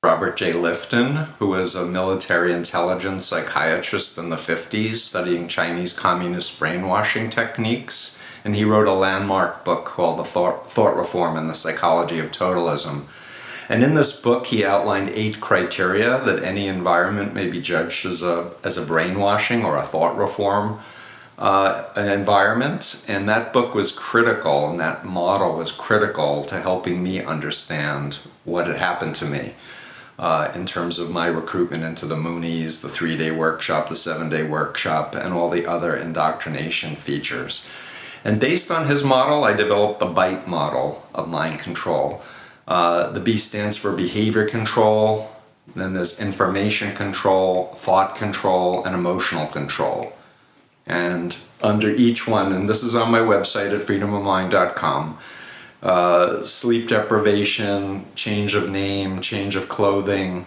Robert J. Lifton, who was a military intelligence psychiatrist in the 50s studying Chinese communist brainwashing techniques, and he wrote a landmark book called The Thought Reform and the Psychology of Totalism. And in this book he outlined 8 criteria that any environment may be judged as a brainwashing or a thought reform environment, and that book was critical, and that model was critical to helping me understand what had happened to me in terms of my recruitment into the Moonies, the 3-day workshop, the 7-day workshop, and all the other indoctrination features. And based on his model, I developed the BITE model of mind control. The B stands for behavior control, then there's information control, thought control, and emotional control. And under each one, and this is on my website at freedomofmind.com, sleep deprivation, change of name, change of clothing,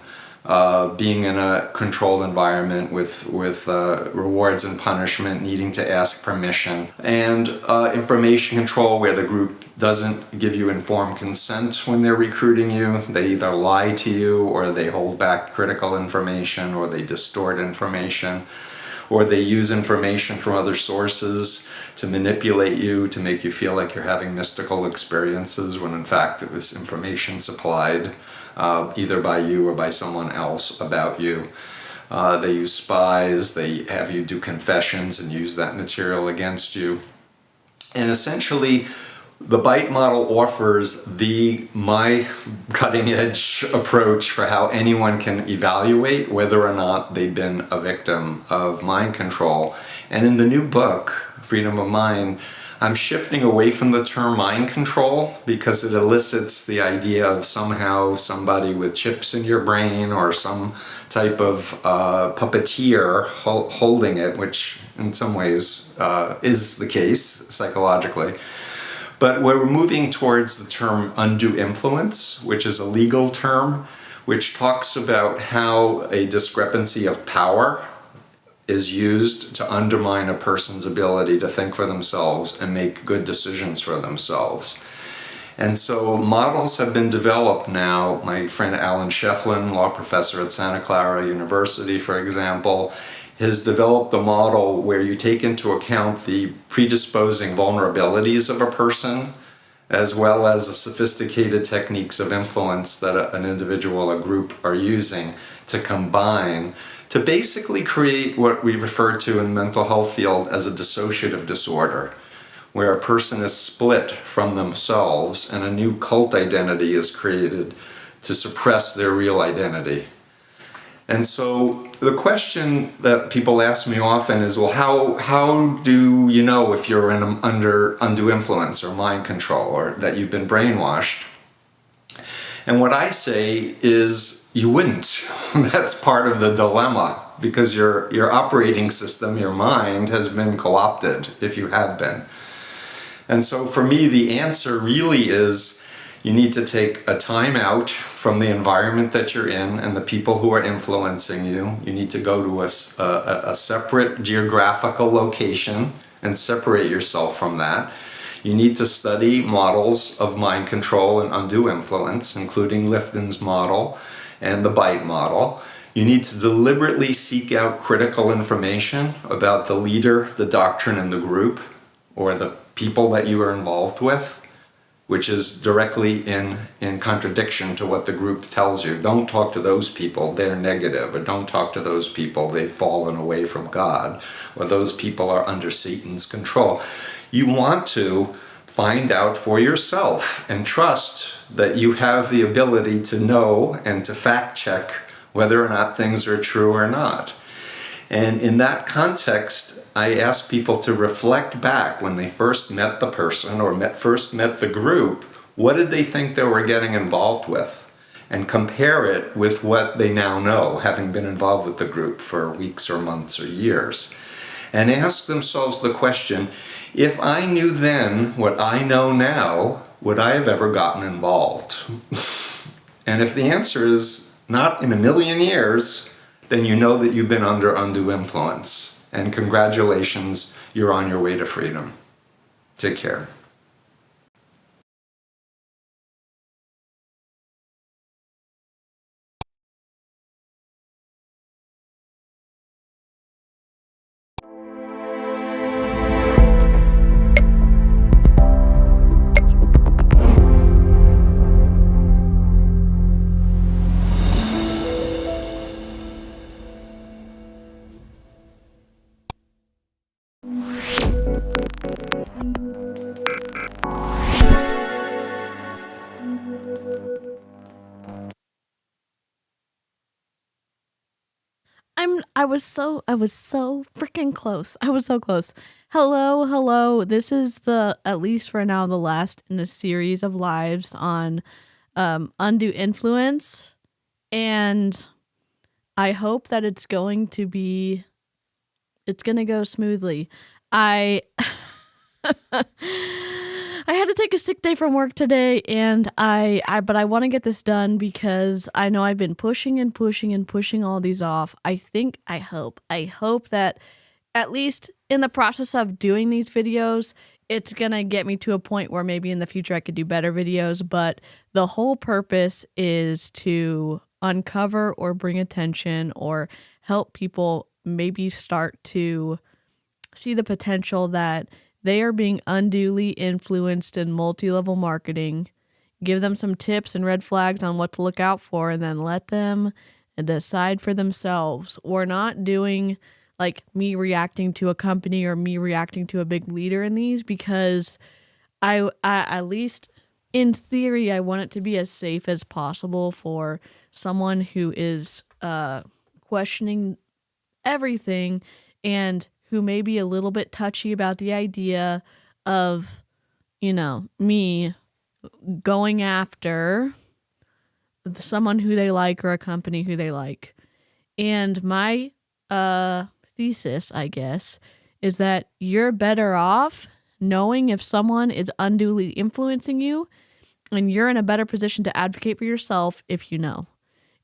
being in a controlled environment with rewards and punishment, needing to ask permission, and information control, where the group doesn't give you informed consent when they're recruiting you. They either lie to you, or they hold back critical information, or they distort information, or they use information from other sources to manipulate you, to make you feel like you're having mystical experiences, when in fact it was information supplied either by you or by someone else about you. They use spies, they have you do confessions and use that material against you. And essentially, the BITE model offers my cutting-edge approach for how anyone can evaluate whether or not they've been a victim of mind control. And in the new book, Freedom of Mind, I'm shifting away from the term mind control because it elicits the idea of somehow somebody with chips in your brain or some type of puppeteer holding it, which in some ways is the case psychologically. But we're moving towards the term undue influence, which is a legal term, which talks about how a discrepancy of power is used to undermine a person's ability to think for themselves and make good decisions for themselves. And so models have been developed now. My friend Alan Shefflin, law professor at Santa Clara University, for example, has developed a model where you take into account the predisposing vulnerabilities of a person, as well as the sophisticated techniques of influence that an individual or group are using to combine to basically create what we refer to in the mental health field as a dissociative disorder, where a person is split from themselves and a new cult identity is created to suppress their real identity. And so the question that people ask me often is, well, how do you know if you're under undue influence or mind control, or that you've been brainwashed? And what I say is you wouldn't. That's part of the dilemma, because your operating system, your mind, has been co-opted if you have been. And so for me, the answer really is you need to take a time out from the environment that you're in and the people who are influencing you. You need to go to a separate geographical location and separate yourself from that. You need to study models of mind control and undue influence, including Lifton's model and the BITE model. You need to deliberately seek out critical information about the leader, the doctrine, and the group, or the people that you are involved with, which is directly in contradiction to what the group tells you. Don't talk to those people, they're negative. Or don't talk to those people, they've fallen away from God. Or those people are under Satan's control. You want to find out for yourself and trust that you have the ability to know and to fact check whether or not things are true or not. And in that context, I ask people to reflect back when they first met the person or first met the group, what did they think they were getting involved with? And compare it with what they now know, having been involved with the group for weeks or months or years. And ask themselves the question, if I knew then what I know now, would I have ever gotten involved? And if the answer is not in a million years, then you know that you've been under undue influence. And congratulations, you're on your way to freedom. Take care. I was so freaking close. I was so close. Hello. This is at least for now, the last in a series of lives on undue influence. And I hope that it's going to go smoothly. I had to take a sick day from work today, and but I want to get this done because I know I've been pushing all these off. I hope that at least in the process of doing these videos, it's going to get me to a point where maybe in the future I could do better videos, but the whole purpose is to uncover or bring attention or help people maybe start to see the potential that they are being unduly influenced in multi-level marketing, give them some tips and red flags on what to look out for, and then let them decide for themselves. We're not doing like me reacting to a company or me reacting to a big leader in these, because I at least in theory, I want it to be as safe as possible for someone who is questioning everything and who may be a little bit touchy about the idea of, me going after someone who they like or a company who they like. And my thesis, I guess, is that you're better off knowing if someone is unduly influencing you, and you're in a better position to advocate for yourself if you know.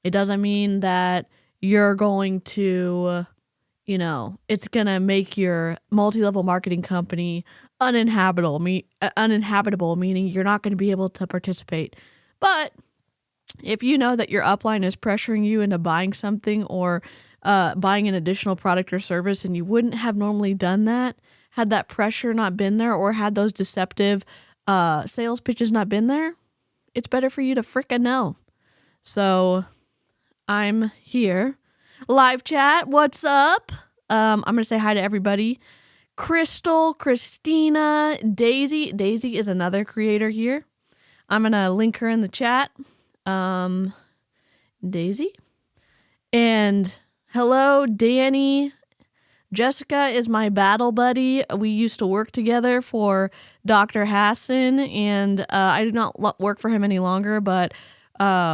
It doesn't mean that you're going to, it's going to make your multi-level marketing company uninhabitable, meaning you're not going to be able to participate. But if you know that your upline is pressuring you into buying something or buying an additional product or service, and you wouldn't have normally done that had that pressure not been there, or had those deceptive sales pitches not been there, it's better for you to frickin' know. So I'm here. Live chat, what's up? I'm going to say hi to everybody. Crystal, Christina, Daisy. Daisy is another creator here. I'm going to link her in the chat. Daisy. And hello, Danny. Jessica is my battle buddy. We used to work together for Dr. Hassan, and I do not work for him any longer, but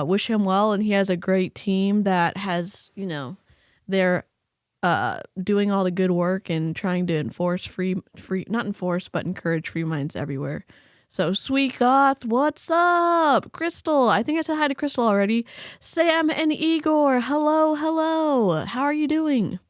wish him well. And he has a great team that has, they're doing all the good work and trying to encourage free minds everywhere. So Sweet Goth, what's up? Crystal, I think I said hi to Crystal already. Sam and Igor, hello. How are you doing?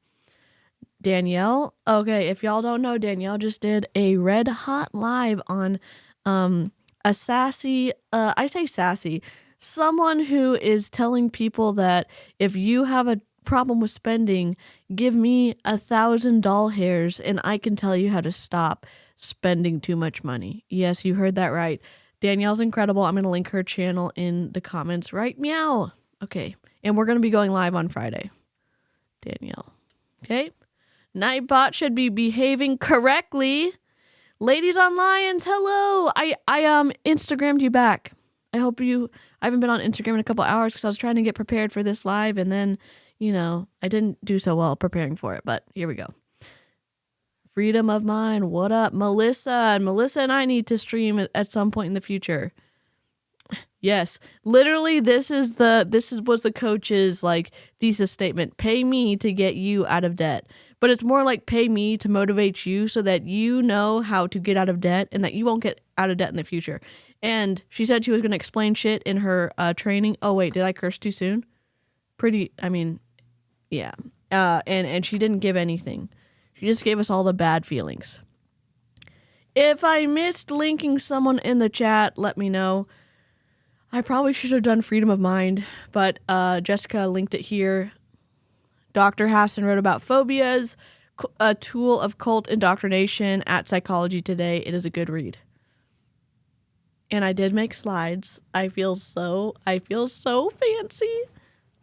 Danielle, okay, if y'all don't know, Danielle just did a red hot live on a sassy, I say sassy, someone who is telling people that if you have a problem with spending, give me 1,000 doll hairs and I can tell you how to stop spending too much money. Yes, you heard that right. Danielle's incredible. I'm going to link her channel in the comments right meow. Okay, and we're going to be going live on Friday. Danielle. Okay. Nightbot should be behaving correctly. Ladies on Lions, hello. I Instagrammed you back. I haven't been on Instagram in a couple hours because I was trying to get prepared for this live, and then, I didn't do so well preparing for it, but here we go. Freedom of mind, what up? Melissa and I need to stream at some point in the future. Yes, literally this was the coach's thesis statement. Pay me to get you out of debt. But it's more like pay me to motivate you so that you know how to get out of debt and that you won't get out of debt in the future. And she said she was going to explain shit in her training. Oh, wait, did I curse too soon? Yeah. And she didn't give anything. She just gave us all the bad feelings. If I missed linking someone in the chat, let me know. I probably should have done freedom of mind, but Jessica linked it here. Dr. Hassan wrote about phobias, a tool of cult indoctrination at Psychology Today. It is a good read. And I did make slides. I feel so fancy.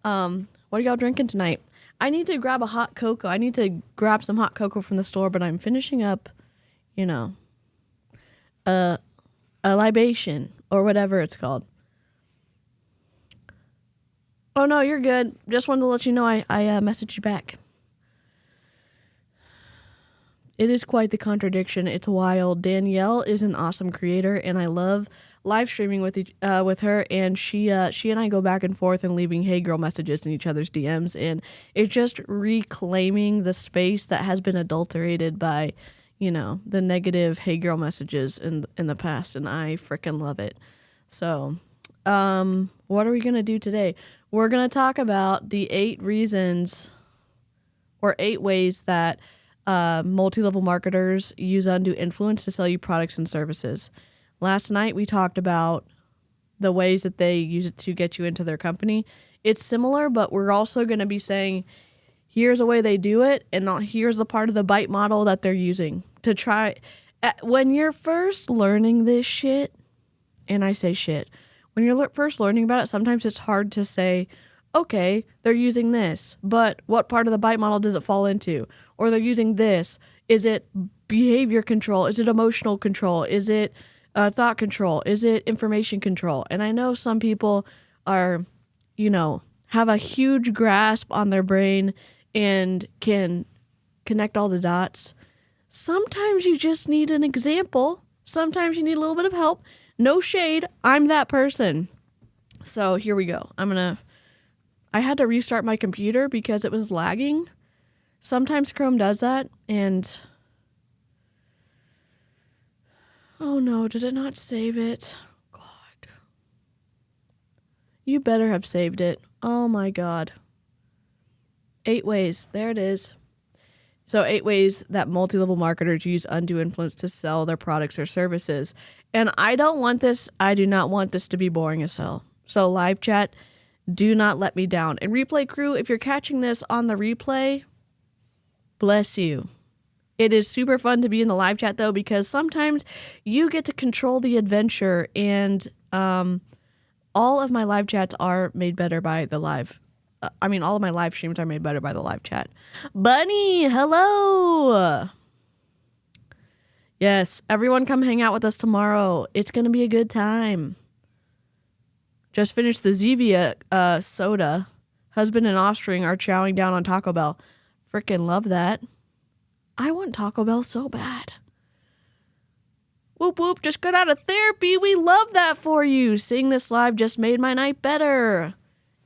What are y'all drinking tonight? I need to grab a hot cocoa. I need to grab some hot cocoa from the store, but I'm finishing up, a libation or whatever it's called. Oh, no, you're good. Just wanted to let you know I messaged you back. It is quite the contradiction. It's wild. Danielle is an awesome creator, and I love live streaming with her. And she and I go back and forth and leaving "Hey girl" messages in each other's DMs, and it's just reclaiming the space that has been adulterated by, the negative "Hey girl" messages in the past, and I freaking love it. So, what are we gonna do today? We're gonna talk about the 8 reasons or 8 ways that multi-level marketers use undue influence to sell you products and services. Last night we talked about the ways that they use it to get you into their company. It's similar, but we're also going to be saying, here's a way they do it, and not here's the part of the bite model that they're using to try. When you're first learning this shit, and I say shit, when you're first learning about it, sometimes it's hard to say, okay, they're using this, but what part of the bite model does it fall into? Or they're using this. Is it behavior control? Is it emotional control? Is it thought control? Is it information control? And I know some people are, have a huge grasp on their brain and can connect all the dots. Sometimes you just need an example. Sometimes you need a little bit of help. No shade. I'm that person. So here we go. I had to restart my computer because it was lagging. Sometimes Chrome does that, and oh no, did it not save it? God. You better have saved it. Oh my God. 8 ways. There it is. So 8 ways that multi-level marketers use undue influence to sell their products or services. And I do not want this to be boring as hell. So live chat, do not let me down. And replay crew, if you're catching this on the replay, bless you. It is super fun to be in the live chat though, because sometimes you get to control the adventure, and all of my live chats are made better by the live. All of my live streams are made better by the live chat. Bunny, hello. Yes, everyone come hang out with us tomorrow. It's going to be a good time. Just finished the Zevia soda. Husband and offspring are chowing down on Taco Bell. Freaking love that. I want Taco Bell so bad. Whoop whoop, just got out of therapy. We love that for you. Seeing this live just made my night better.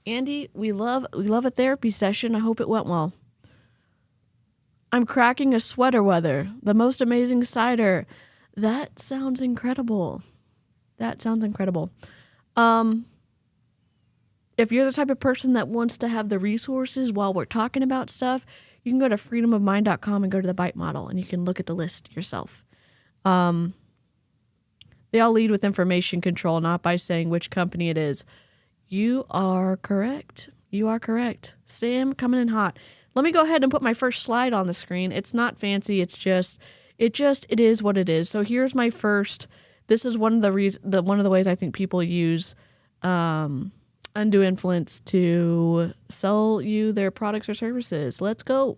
Andy, we love a therapy session. I hope it went well. I'm cracking a sweater weather. The most amazing cider. That sounds incredible. If you're the type of person that wants to have the resources while we're talking about stuff, you can go to freedomofmind.com and go to the bite model, and you can look at the list yourself. They all lead with information control, not by saying which company it is. You are correct. Sam, coming in hot. Let me go ahead and put my first slide on the screen. It's not fancy. It is what it is. So here's my first. This is one of the ways I think people use undue influence to sell you their products or services. Let's go.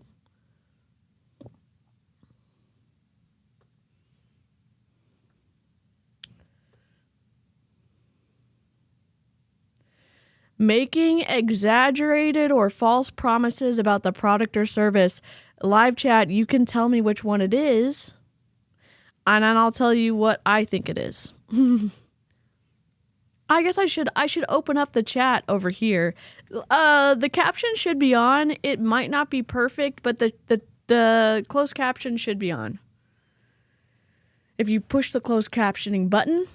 Making exaggerated or false promises about the product or service. Live chat, you can tell me which one it is, and then I'll tell you what I think it is. I guess I should open up the chat over here. The caption should be on. It might not be perfect, but the closed caption should be on. If you push the closed captioning button,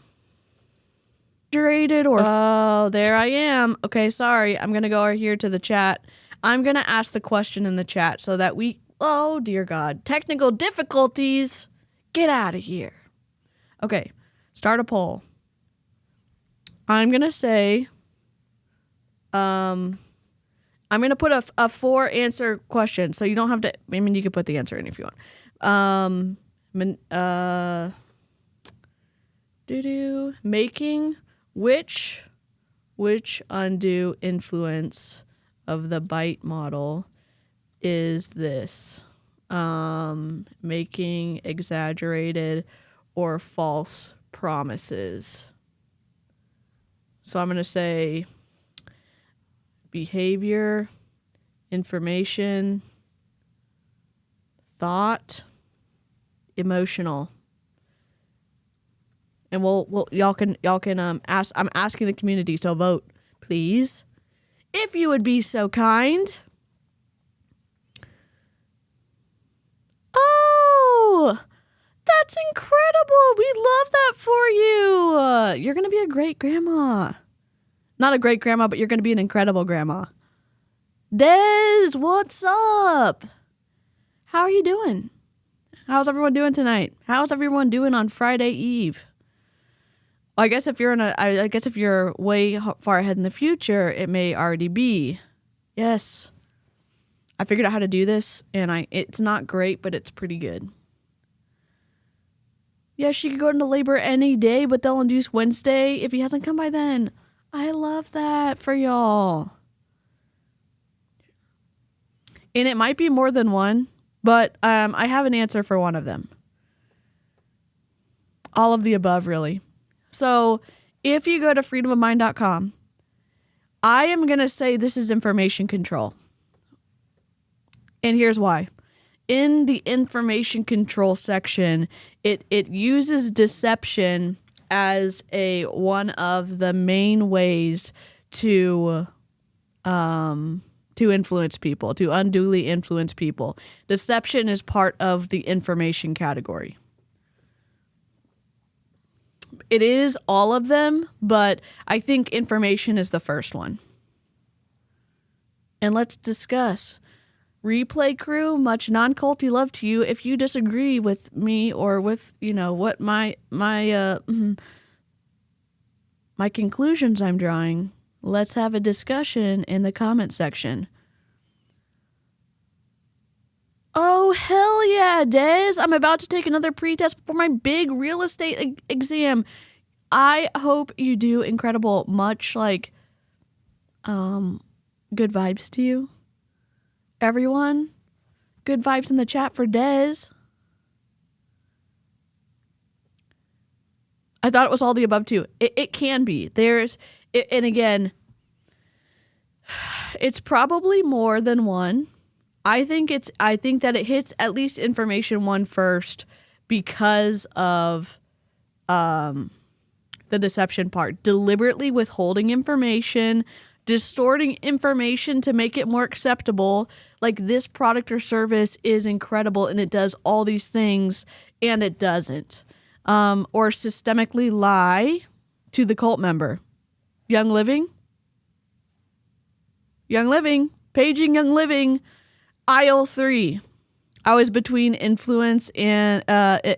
oh, there I am. Okay, sorry. I'm gonna go over here to the chat. I'm gonna ask the question in the chat so that oh dear God, technical difficulties. Get out of here. Okay, start a poll. I'm gonna say, I'm gonna put a 4-answer question, so you don't have to. You can put the answer in if you want. Making which undue influence of the bite model is this? Making exaggerated or false promises. So I'm going to say behavior, information, thought, emotional. And y'all can ask. I'm asking the community, so vote, please, if you would be so kind. Oh, that's incredible. We love that for you. You're gonna be a great grandma. Not a great grandma, but you're gonna be an incredible grandma. Des, what's up? How are you doing? How's everyone doing tonight? How's everyone doing on Friday Eve? Well, I guess if you're way far ahead in the future, it may already be. Yes. I figured out how to do this, and it's not great, but it's pretty good. Yeah, she could go into labor any day, but they'll induce Wednesday if he hasn't come by then. I love that for y'all. And it might be more than one, but I have an answer for one of them. All of the above, really. So if you go to freedomofmind.com, I am going to say this is information control. And here's why. In the information control section, it uses deception as one of the main ways to influence people, to unduly influence people. Deception is part of the information category. It is all of them, but I think information is the first one. And let's discuss. Replay crew, much non-culty love to you. If you disagree with me or with, what my conclusions I'm drawing, let's have a discussion in the comment section. Oh, hell yeah, Des. I'm about to take another pretest for my big real estate exam. I hope you do incredible. Much like good vibes to you. Everyone, good vibes in the chat for Des. I thought it was all the above too. It can be. And again, it's probably more than one. I think that it hits at least information one first because of the deception part. Deliberately withholding information, distorting information to make it more acceptable. Like, this product or service is incredible and it does all these things, and it doesn't. Or systemically lie to the cult member. Young Living, paging Young Living, aisle 3. I was between influence and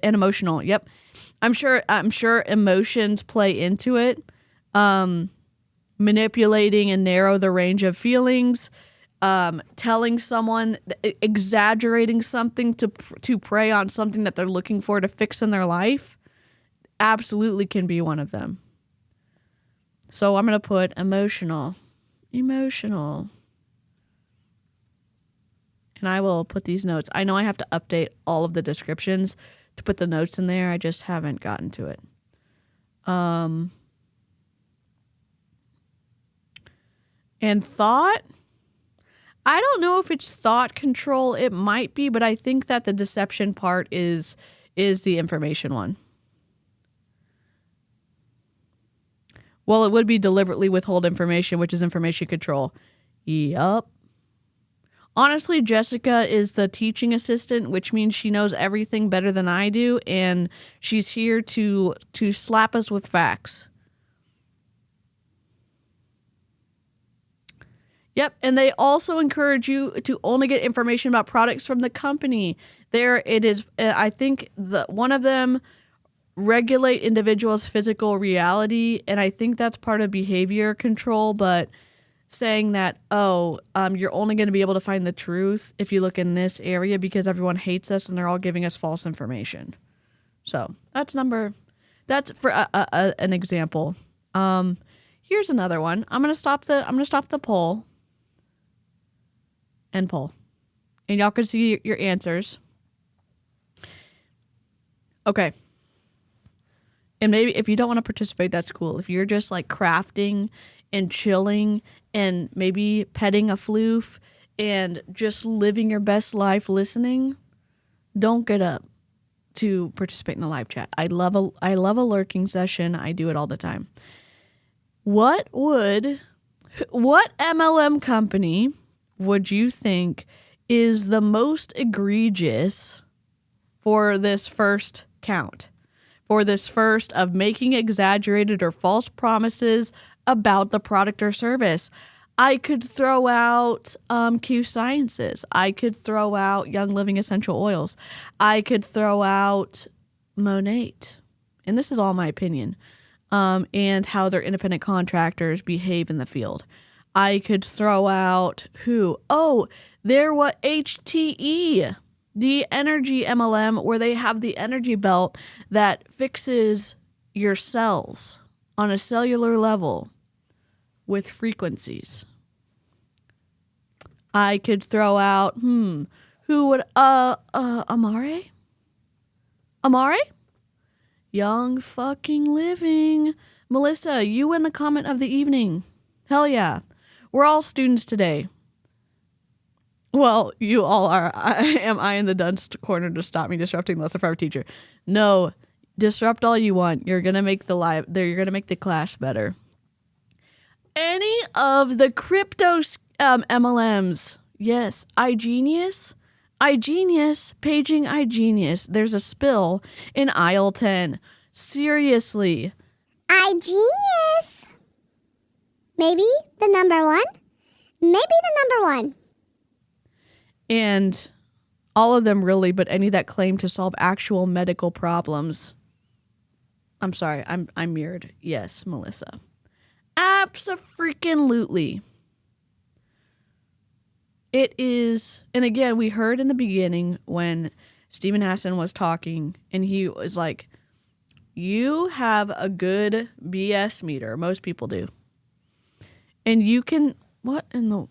emotional. Yep. I'm sure emotions play into it. Manipulating and narrow the range of feelings, telling someone, exaggerating something to prey on something that they're looking for to fix in their life, absolutely can be one of them. So I'm going to put emotional. And I will put these notes. I know I have to update all of the descriptions to put the notes in there. I just haven't gotten to it. And thought, I don't know if it's thought control. It might be, but I think that the deception part is the information one. Well, it would be deliberately withhold information, which is information control. Yup. Honestly, Jessica is the teaching assistant, which means she knows everything better than I do, and she's here to slap us with facts. Yep, and they also encourage you to only get information about products from the company. There it is. I think one of them regulate individuals' physical reality, and I think that's part of behavior control, but saying that, you're only going to be able to find the truth if you look in this area because everyone hates us and they're all giving us false information. So that's for an example. Here's another one. I'm going to stop the poll and poll, and y'all can see your answers. Okay. And maybe if you don't want to participate, that's cool. If you're just like crafting and chilling and maybe petting a floof and just living your best life listening, don't get up. to participate in the live chat. I love a lurking session. I do it all the time. What MLM company would you think is the most egregious for this first count? For this first of making exaggerated or false promises about the product or service? I could throw out Q Sciences. I could throw out Young Living Essential Oils. I could throw out Monate. And this is all my opinion. And how their independent contractors behave in the field. I could throw out who? Oh, there was HTE, the energy MLM, where they have the energy belt that fixes your cells on a cellular level with frequencies. I could throw out, who would, Amare? Amare? Young fucking living. Melissa, you win the comment of the evening. Hell yeah. We're all students today. Well, you all are. Am I in the dunce corner to stop me disrupting the lesson for our teacher? No, disrupt all you want. You're gonna make you're gonna make the class better. Any of the crypto MLMs? Yes, iGenius, paging iGenius. There's a spill in aisle 10. Seriously. iGenius. Maybe the number one. Maybe the number one. And all of them really, but any that claim to solve actual medical problems. I'm sorry, I'm mirrored. Yes, Melissa. Abso-freaking-lutely. It is, and again, we heard in the beginning when Stephen Hassan was talking, and he was like, you have a good BS meter. Most people do. And you can, what in the,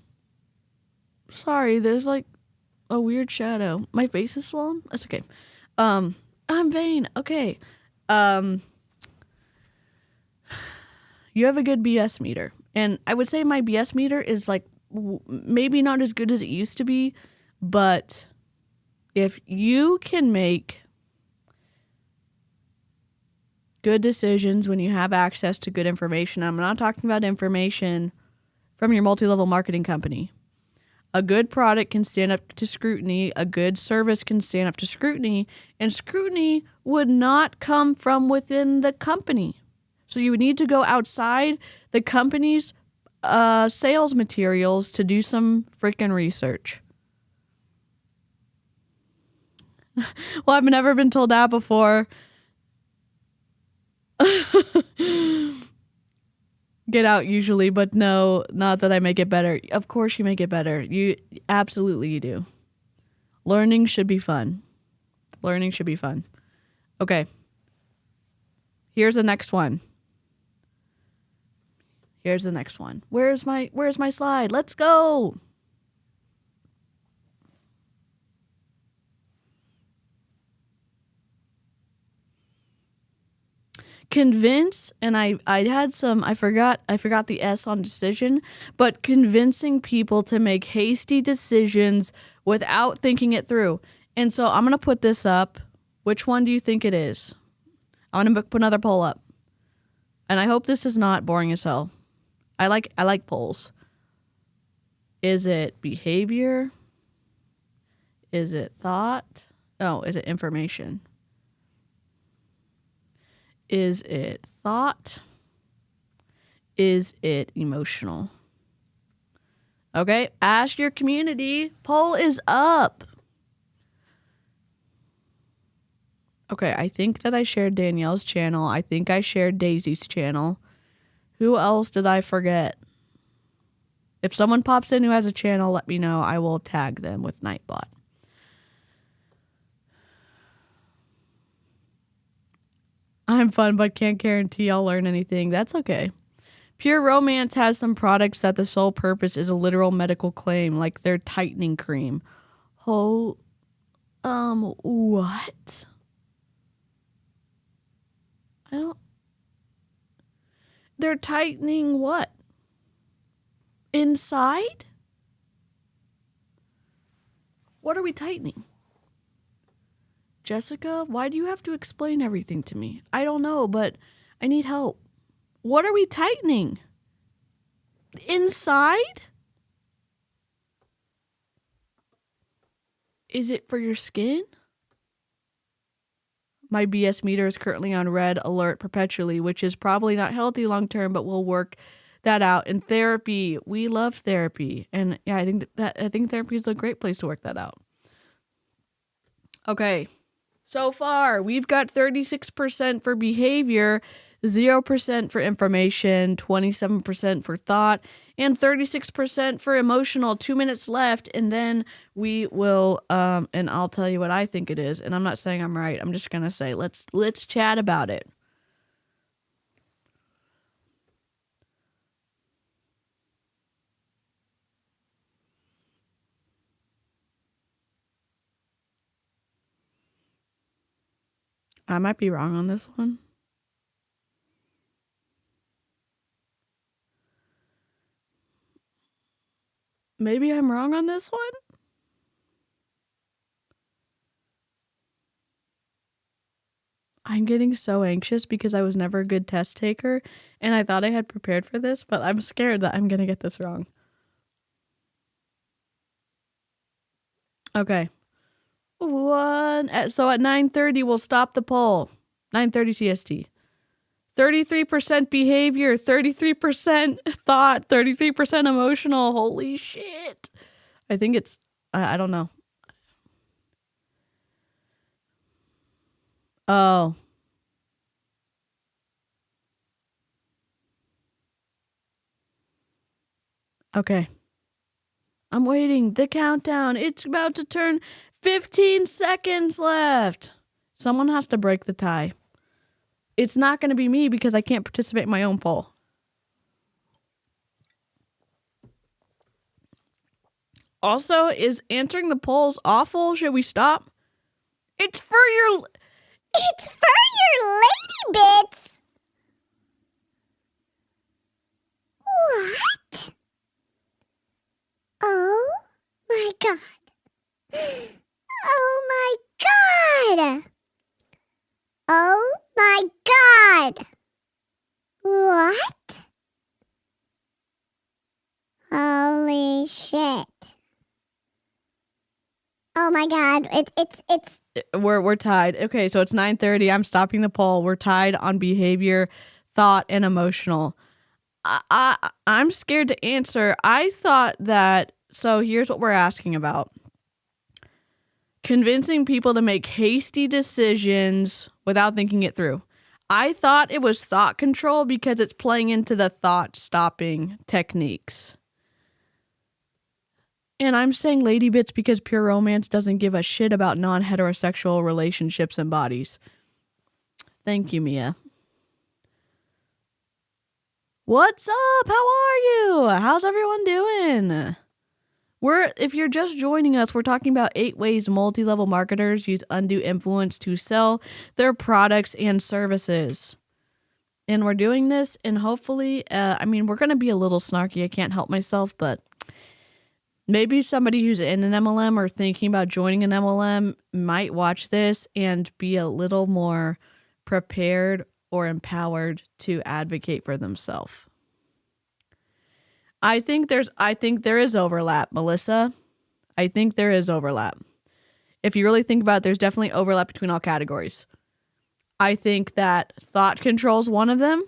sorry, there's like a weird shadow. My face is swollen? That's okay. I'm vain. Okay. You have a good BS meter. And I would say my BS meter is like maybe not as good as it used to be, but if you can make good decisions when you have access to good information, I'm not talking about information from your multi-level marketing company. A good product can stand up to scrutiny. A good service can stand up to scrutiny. And scrutiny would not come from within the company. So you would need to go outside the company's sales materials to do some freaking research. Well, I've never been told that before. Get out usually, but no, not that I make it better. Of course you make it better. You do. Learning should be fun. Okay. Here's the next one. Where's my slide? Let's go. Convince, and I had some, I forgot the S on decision, but convincing people to make hasty decisions without thinking it through. And so I'm going to put this up. Which one do you think it is? I'm going to put another poll up. And I hope this is not boring as hell. I like polls. Is it behavior? Is it thought? Oh, is it information? Is it thought? Is it emotional? Okay, ask your community. Poll is up. Okay, I think that I shared Danielle's channel. I think I shared Daisy's channel. Who else did I forget? If someone pops in who has a channel, let me know. I will tag them with Nightbot. I'm fun, but can't guarantee I'll learn anything. That's okay. Pure Romance has some products that the sole purpose is a literal medical claim, like their tightening cream. Oh, what? They're tightening what? Inside? What are we tightening? Jessica, why do you have to explain everything to me? I don't know, but I need help. What are we tightening? Inside? Is it for your skin? My BS meter is currently on red alert perpetually, which is probably not healthy long term, but we'll work that out in therapy. We love therapy. And yeah, I think therapy is a great place to work that out. Okay. So far, we've got 36% for behavior, 0% for information, 27% for thought, and 36% for emotional. 2 minutes left, and then we will, and I'll tell you what I think it is. And I'm not saying I'm right. I'm just gonna say let's chat about it. I might be wrong on this one. Maybe I'm wrong on this one. I'm getting so anxious because I was never a good test taker and I thought I had prepared for this, but I'm scared that I'm going to get this wrong. Okay. So at 9:30, we'll stop the poll. 9:30 CST. 33% behavior, 33% thought, 33% emotional. Holy shit. I think it's, I don't know. Oh. Okay. I'm waiting. The countdown. It's about to turn 15 seconds left. Someone has to break the tie. It's not going to be me because I can't participate in my own poll. Also, is answering the polls awful? Should we stop? It's for your lady bits. What? Oh my god. Oh my god. Oh my god. What? Holy shit. Oh my god. It's We're tied. Okay, so it's 9:30. I'm stopping the poll. We're tied on behavior, thought, and emotional. I'm scared to answer. I thought that, so here's what we're asking about. Convincing people to make hasty decisions without thinking it through. I thought it was thought control because it's playing into the thought stopping techniques. And I'm saying lady bits because pure romance doesn't give a shit about non-heterosexual relationships and bodies. Thank you, Mia. What's up? How are you? How's everyone doing? If you're just joining us, we're talking about 8 ways multi-level marketers use undue influence to sell their products and services. And we're doing this, and hopefully, we're going to be a little snarky. I can't help myself, but maybe somebody who's in an MLM or thinking about joining an MLM might watch this and be a little more prepared or empowered to advocate for themselves. I think there is overlap, Melissa. I think there is overlap. If you really think about it, there's definitely overlap between all categories. I think that thought control is one of them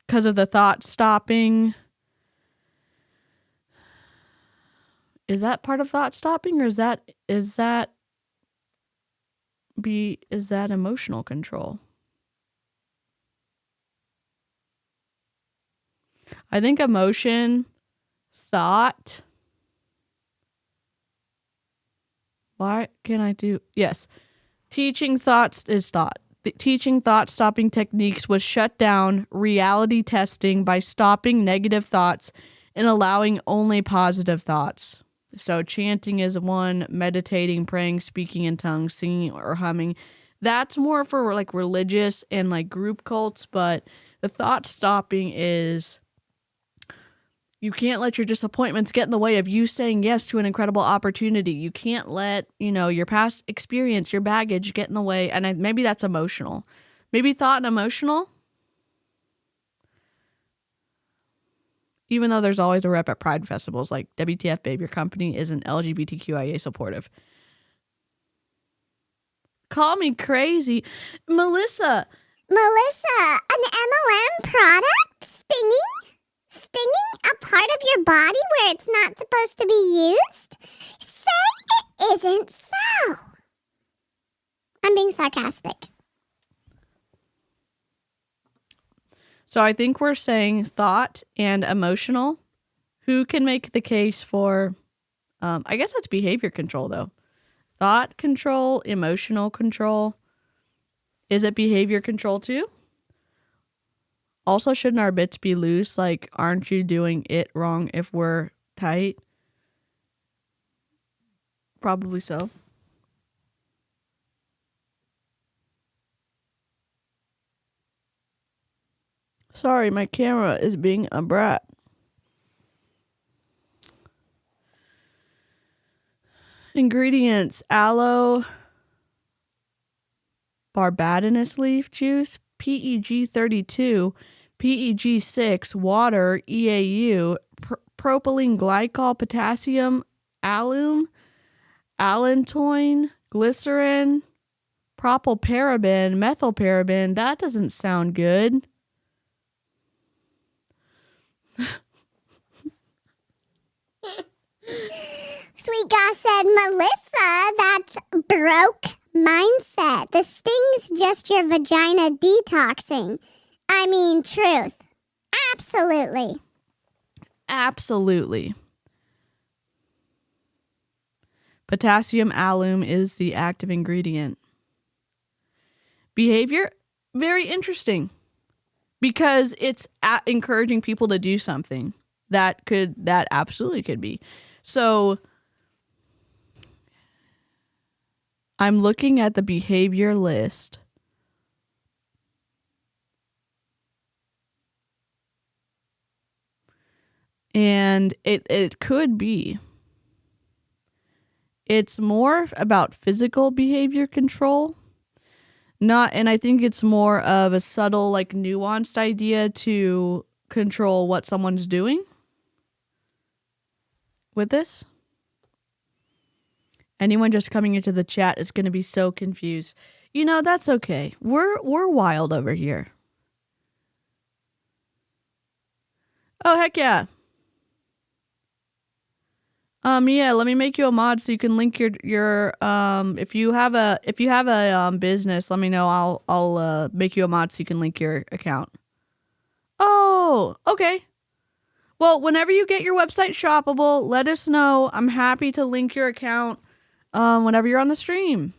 because of the thought stopping. Is that part of thought stopping, or is that emotional control? I think emotion, thought. Why can I do? Yes. Teaching thoughts is thought. Teaching thought stopping techniques was shut down reality testing by stopping negative thoughts and allowing only positive thoughts. So chanting is one, meditating, praying, speaking in tongues, singing or humming. That's more for like religious and like group cults, but the thought stopping is You can't let your disappointments get in the way of you saying yes to an incredible opportunity. You can't let, your past experience, your baggage get in the way. And maybe that's emotional. Maybe thought and emotional. Even though there's always a rep at Pride festivals like, WTF, babe, your company isn't LGBTQIA supportive. Call me crazy. Melissa, an MLM product? Stinging a part of your body where it's not supposed to be used? Say it isn't so. I'm being sarcastic. So I think we're saying thought and emotional. Who can make the case for, I guess that's behavior control though. Thought control, emotional control. Is it behavior control too? Also, shouldn't our bits be loose? Like, aren't you doing it wrong if we're tight? Probably so. Sorry, my camera is being a brat. Ingredients: aloe, barbadenus leaf juice, PEG32, PEG6, water, EAU, propylene glycol, potassium, alum, allantoin, glycerin, propylparaben, methylparaben. That doesn't sound good. Sweet Goss said, Melissa, that's broke mindset. The sting's just your vagina detoxing. I mean, truth. Absolutely. Absolutely. Potassium alum is the active ingredient. Behavior, very interesting. Because it's encouraging people to do something. That absolutely could be. So I'm looking at the behavior list. And it could be. It's more about physical behavior control. And I think it's more of a subtle, like, nuanced idea to control what someone's doing with this. Anyone just coming into the chat is going to be so confused. That's okay. We're wild over here. Oh, heck yeah. Yeah, let me make you a mod so you can link your if you have a business, let me know. I'll make you a mod so you can link your account. Oh, okay. Well, whenever you get your website shoppable, let us know. I'm happy to link your account whenever you're on the stream.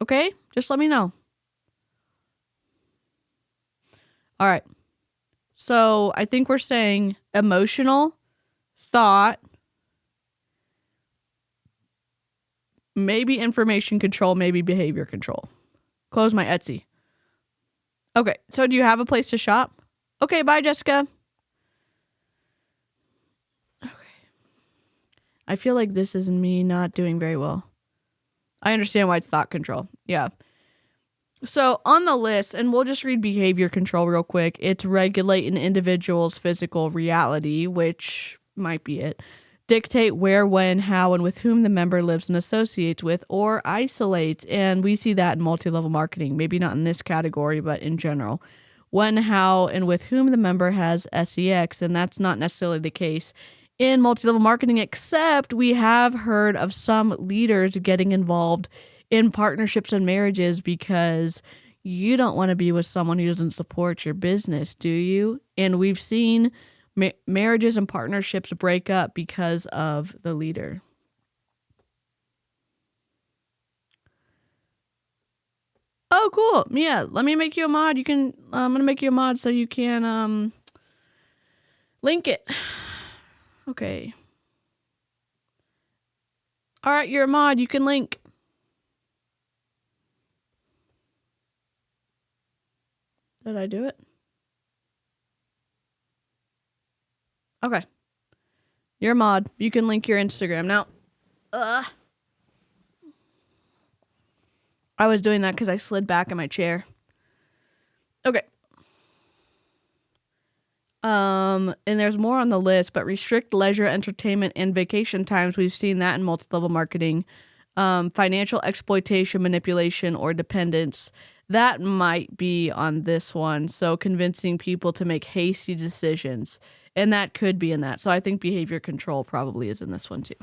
Okay? Just let me know. All right. So, I think we're saying emotional, thought, maybe information control, maybe behavior control. Close my Etsy. Okay, so do you have a place to shop? Okay, bye, Jessica. Okay. I feel like this is me not doing very well. I understand why it's thought control. Yeah. So on the list, and we'll just read behavior control real quick. It's regulate an individual's physical reality, which might be it. Dictate where, when, how, and with whom the member lives and associates with or isolates. And we see that in multi-level marketing. Maybe not in this category, but in general. When, how, and with whom the member has sex. And that's not necessarily the case in multi-level marketing, except we have heard of some leaders getting involved in partnerships and marriages because you don't want to be with someone who doesn't support your business, do you? And we've seen marriages and partnerships break up because of the leader. Oh, cool. Yeah, let me make you a mod. I'm going to make you a mod so you can link it. Okay. All right, you're a mod. You can link. Did I do it? Okay. You're a mod. You can link your Instagram. Now, I was doing that because I slid back in my chair. Okay. And there's more on the list, but restrict leisure, entertainment, and vacation times. We've seen that in multi-level marketing. Financial exploitation, manipulation, or dependence. That might be on this one. So convincing people to make hasty decisions. And that could be in that. So I think behavior control probably is in this one too.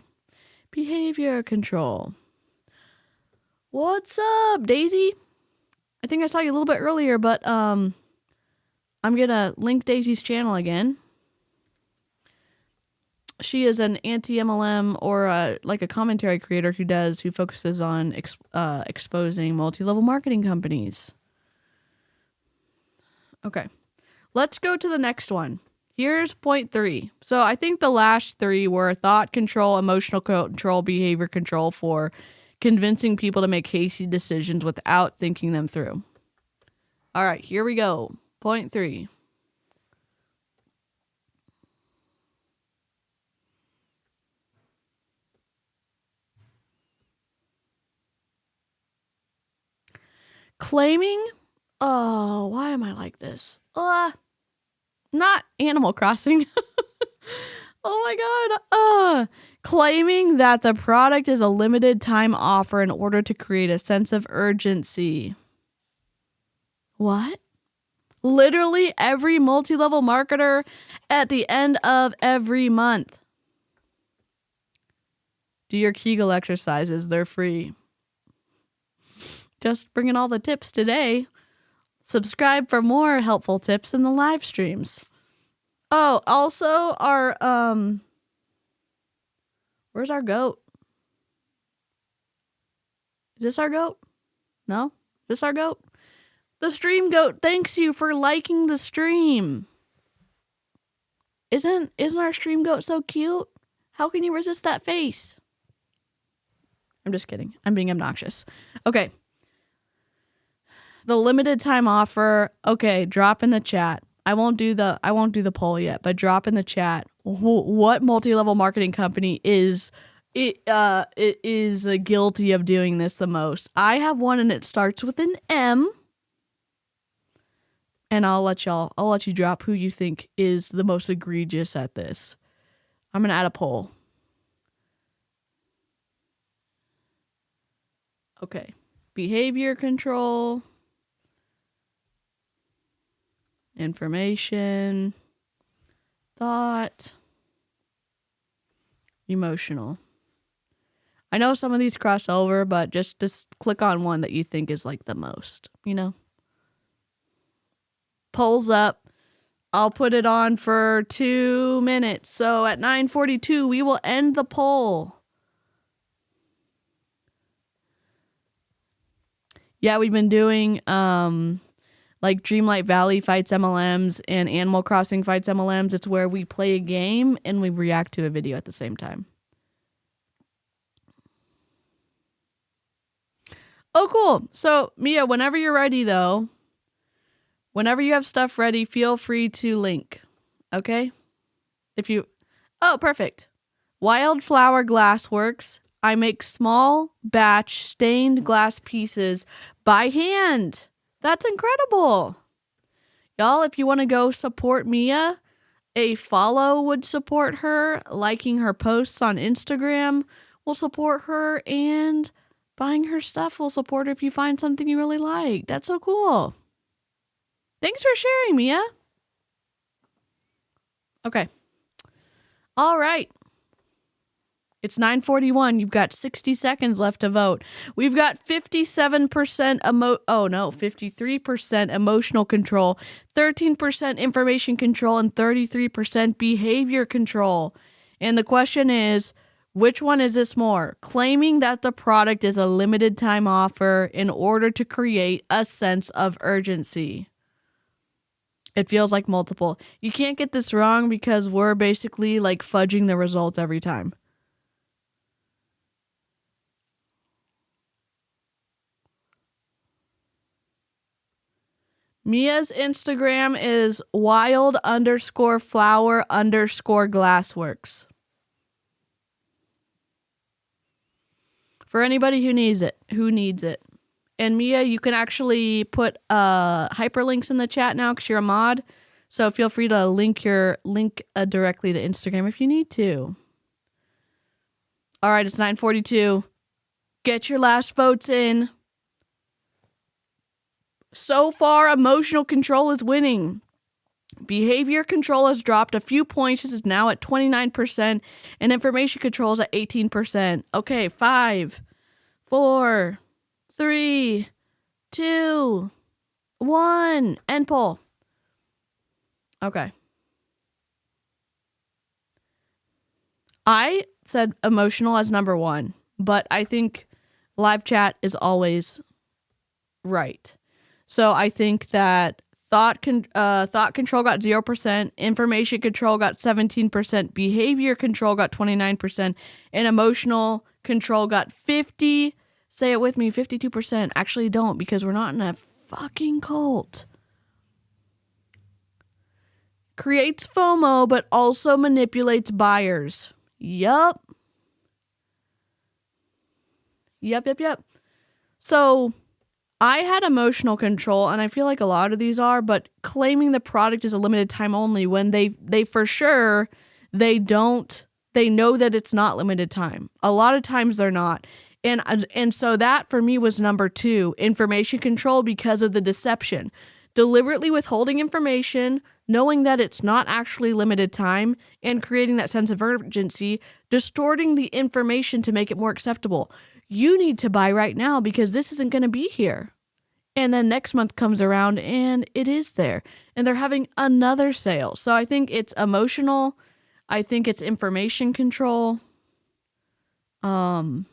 Behavior control. What's up, Daisy? I think I saw you a little bit earlier, but I'm gonna link Daisy's channel again. She is an anti-MLM or like a commentary creator who focuses on exposing multi-level marketing companies. Okay, let's go to the next one. Here's point 3. So I think the last 3 were thought control, emotional control, behavior control for convincing people to make hasty decisions without thinking them through. All right, here we go. Point 3. Claiming, oh, why am I like this? Not Animal Crossing. Oh my God. Claiming that the product is a limited time offer in order to create a sense of urgency. What? Literally every multi-level marketer at the end of every month. Do your Kegel exercises. They're free. Just bringing all the tips today. Subscribe for more helpful tips in the live streams. Oh, also our, where's our goat? Is this our goat? No? Is this our goat? The stream goat thanks you for liking the stream. Isn't our stream goat so cute? How can you resist that face? I'm just kidding. I'm being obnoxious. Okay. The limited time offer. Okay, drop in the chat. I won't do the poll yet, but drop in the chat what multi-level marketing company is guilty of doing this the most. I have one and it starts with an M. And I'll let you drop who you think is the most egregious at this. I'm going to add a poll. Okay. Behavior control. Information. Thought. Emotional. I know some of these cross over, but just click on one that you think is like the most, you know? Polls up. I'll put it on for 2 minutes. So at 9:42, we will end the poll. Yeah, we've been doing like Dreamlight Valley fights MLMs and Animal Crossing fights MLMs. It's where we play a game and we react to a video at the same time. Oh, cool. So, Mia, whenever you're ready, though, whenever you have stuff ready, feel free to link. Okay? Oh, perfect. Wildflower Glassworks. I make small batch stained glass pieces by hand. That's incredible. Y'all, if you want to go support Mia, a follow would support her. Liking her posts on Instagram will support her. And buying her stuff will support her if you find something you really like. That's so cool. Thanks for sharing, Mia. Okay. All right. It's 9:41. You've got 60 seconds left to vote. We've got 57% 53% emotional control, 13% information control, and 33% behavior control. And the question is, which one is this more? Claiming that the product is a limited time offer in order to create a sense of urgency. It feels like multiple. You can't get this wrong because we're basically like fudging the results every time. Mia's Instagram is wild_flower_glassworks. For anybody who needs it. And Mia, you can actually put hyperlinks in the chat now because you're a mod. So feel free to link directly to Instagram if you need to. All right, it's 9:42. Get your last votes in. So far, emotional control is winning. Behavior control has dropped a few points. This is now at 29%. And information control is at 18%. Okay, 5, 4, 3, 2, 1. End poll. Okay. I said emotional as number 1, but I think live chat is always right. So I think that thought control got 0%, information control got 17%, behavior control got 29%, and emotional control got 50. Say it with me, 52%. Actually, don't, because we're not in a fucking cult. Creates FOMO, but also manipulates buyers. Yup. So I had emotional control, and I feel like a lot of these are, but claiming the product is a limited time only when they for sure, they know that it's not limited time. A lot of times they're not. And so that for me was number 2, information control, because of the deception. Deliberately withholding information, knowing that it's not actually limited time, and creating that sense of urgency, distorting the information to make it more acceptable. You need to buy right now because this isn't going to be here. And then next month comes around and it is there. And they're having another sale. So I think it's emotional. I think it's information control. Do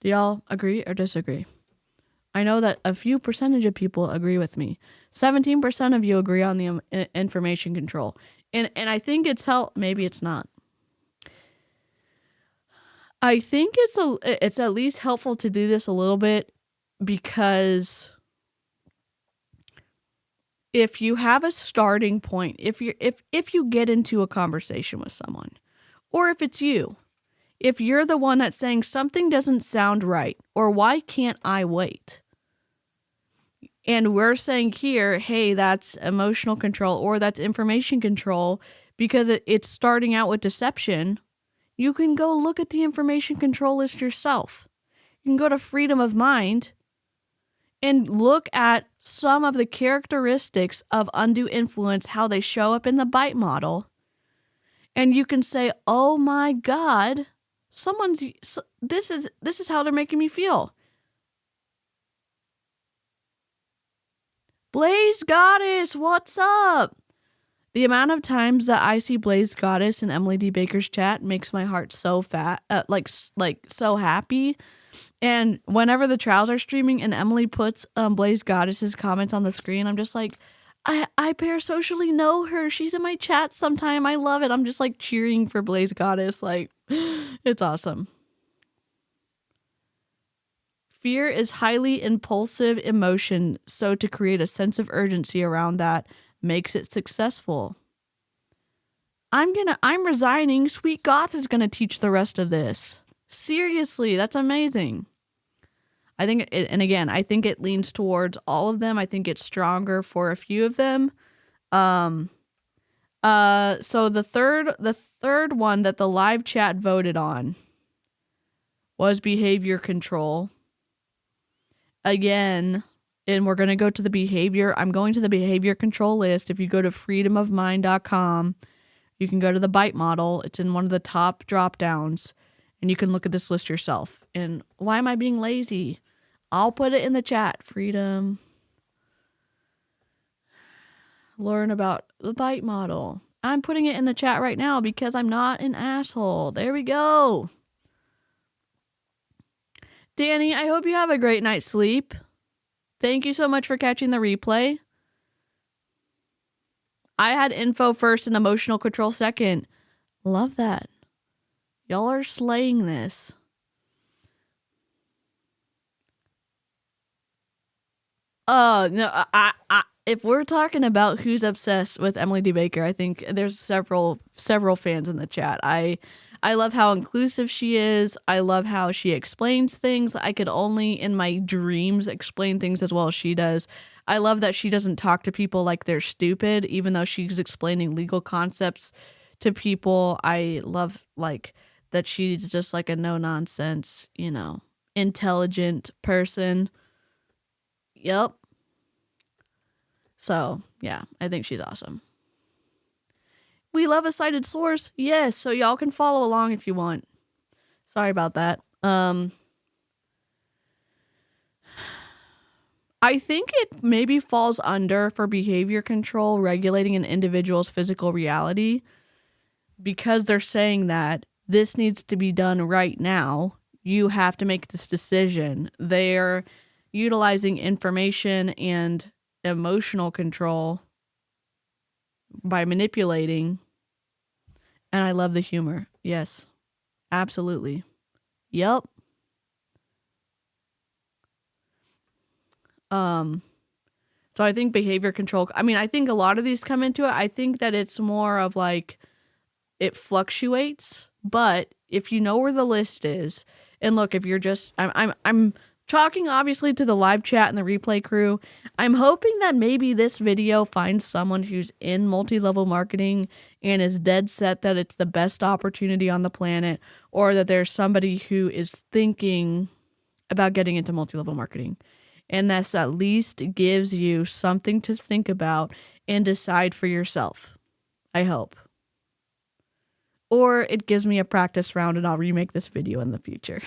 y'all agree or disagree? I know that a few percentage of people agree with me. 17% of you agree on the information control. And I think maybe it's not. I think it's at least helpful to do this a little bit, because if you have a starting point, if you get into a conversation with someone, or if it's you, if you're the one that's saying something doesn't sound right, or why can't I wait? And we're saying here, hey, that's emotional control, or that's information control, because it's starting out with deception. You can go look at the information control list yourself. You can go to freedom of mind and look at some of the characteristics of undue influence, how they show up in the bite model. And you can say, oh my God, this is how they're making me feel. Blaze Goddess, what's up? The amount of times that I see Blaze Goddess in Emily D. Baker's chat makes my heart so like so happy. And whenever the trials are streaming and Emily puts Blaze Goddess's comments on the screen, I'm just like, I parasocially know her. She's in my chat sometime. I love it. I'm just like cheering for Blaze Goddess. Like, it's awesome. Fear is highly impulsive emotion, so to create a sense of urgency around that makes it successful. I'm resigning. Sweet Goth is gonna teach the rest of this. Seriously, that's amazing. I think I think it leans towards all of them. I think it's stronger for a few of them. So the third one that the live chat voted on was behavior control. Again, and we're going to go to the behavior. I'm going to the behavior control list. If you go to freedomofmind.com, you can go to the bite model. It's in one of the top drop downs, and you can look at this list yourself. And why am I being lazy? I'll put it in the chat. Freedom. Learn about the bite model. I'm putting it in the chat right now because I'm not an asshole. There we go. Danny, I hope you have a great night's sleep. Thank you so much for catching the replay. I had info first and emotional control second. Love that. Y'all are slaying this. No, if we're talking about who's obsessed with Emily D. Baker, I think there's several fans in the chat. I love how inclusive she is. I love how she explains things. I could only in my dreams explain things as well as she does. I love that she doesn't talk to people like they're stupid, even though she's explaining legal concepts to people. I love like that she's just like a no nonsense, intelligent person. Yep. So, yeah, I think she's awesome. We love a cited source. Yes, so y'all can follow along if you want. Sorry about that. I think it maybe falls under for behavior control, regulating an individual's physical reality, because they're saying that this needs to be done right now. You have to make this decision. They're utilizing information and emotional control by manipulating. And I love the humor. Yes, absolutely. Yep. So I think behavior control, I think a lot of these come into it. I think that it's more of like, it fluctuates, but if you know where the list is, and look, if you're just, I'm talking obviously to the live chat and the replay crew. I'm hoping that maybe this video finds someone who's in multi-level marketing and is dead set that it's the best opportunity on the planet, or that there's somebody who is thinking about getting into multi-level marketing. And this at least gives you something to think about and decide for yourself. I hope. Or it gives me a practice round and I'll remake this video in the future.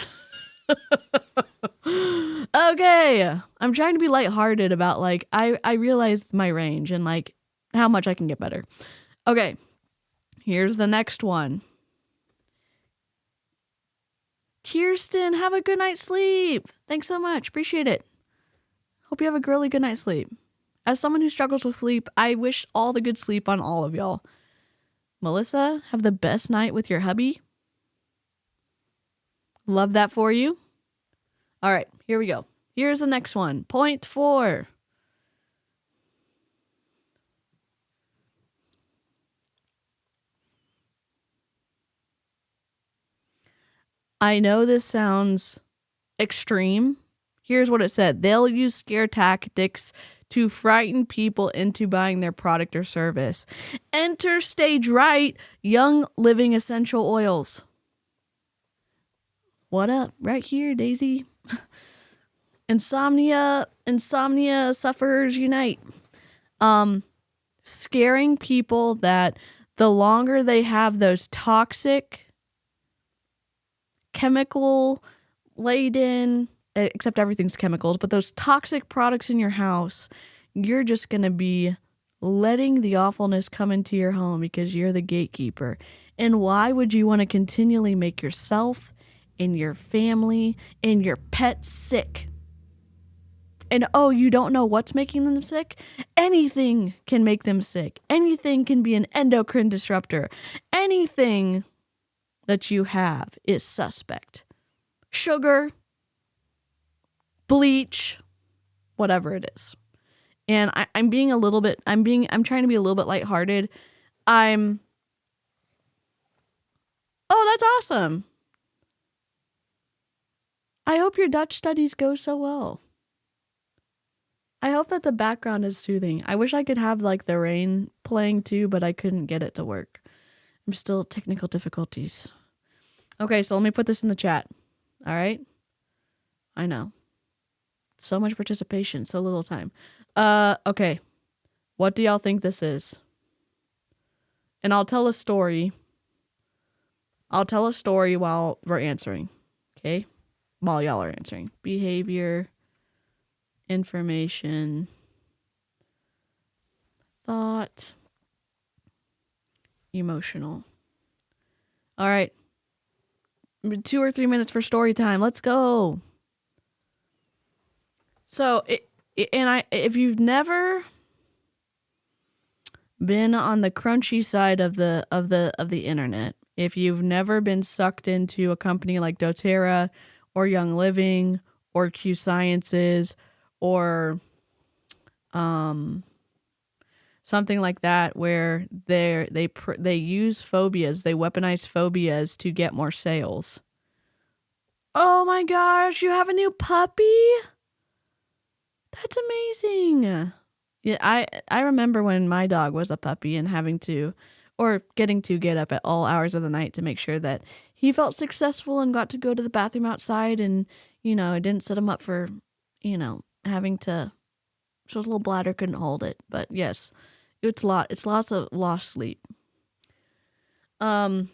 Okay. I'm trying to be lighthearted about like, I realized my range and like how much I can get better. Okay. Here's the next one. Kirsten, have a good night's sleep. Thanks so much. Appreciate it. Hope you have a really good night's sleep. As someone who struggles with sleep, I wish all the good sleep on all of y'all. Melissa, have the best night with your hubby. Love that for you. All right, here we go. Here's the next one. Point 4. I know this sounds extreme. Here's what it said. They'll use scare tactics to frighten people into buying their product or service. Enter stage right, Young Living Essential Oils. What up? Right here, Daisy. Insomnia sufferers unite. Scaring people that the longer they have those toxic, chemical laden, except everything's chemicals, but those toxic products in your house, you're just going to be letting the awfulness come into your home because you're the gatekeeper. And why would you want to continually make yourself and your family and your pets sick? And oh, you don't know what's making them sick? Anything can make them sick. Anything can be an endocrine disruptor. Anything that you have is suspect. Sugar, bleach, whatever it is. And I'm trying to be a little bit lighthearted. Oh, that's awesome. I hope your Dutch studies go so well. I hope that the background is soothing. I wish I could have like the rain playing too, but I couldn't get it to work. I'm still technical difficulties. Okay, so let me put this in the chat. All right? I know. So much participation, so little time. Okay. What do y'all think this is? And I'll tell a story. I'll tell a story while we're answering. Okay? While y'all are answering. Behavior, information, thought, emotional. All right. 2 or 3 minutes for story time. Let's go. So, if you've never been on the crunchy side of the internet, if you've never been sucked into a company like doTERRA or Young Living or Q Sciences or something like that, where they use phobias, they weaponize phobias to get more sales. Oh my gosh, you have a new puppy? That's amazing. Yeah, I remember when my dog was a puppy and having to, or getting to get up at all hours of the night to make sure that he felt successful and got to go to the bathroom outside, and, you know, it didn't set him up for, you know, having to, so his little bladder couldn't hold it. But yes, it's lots of lost sleep. There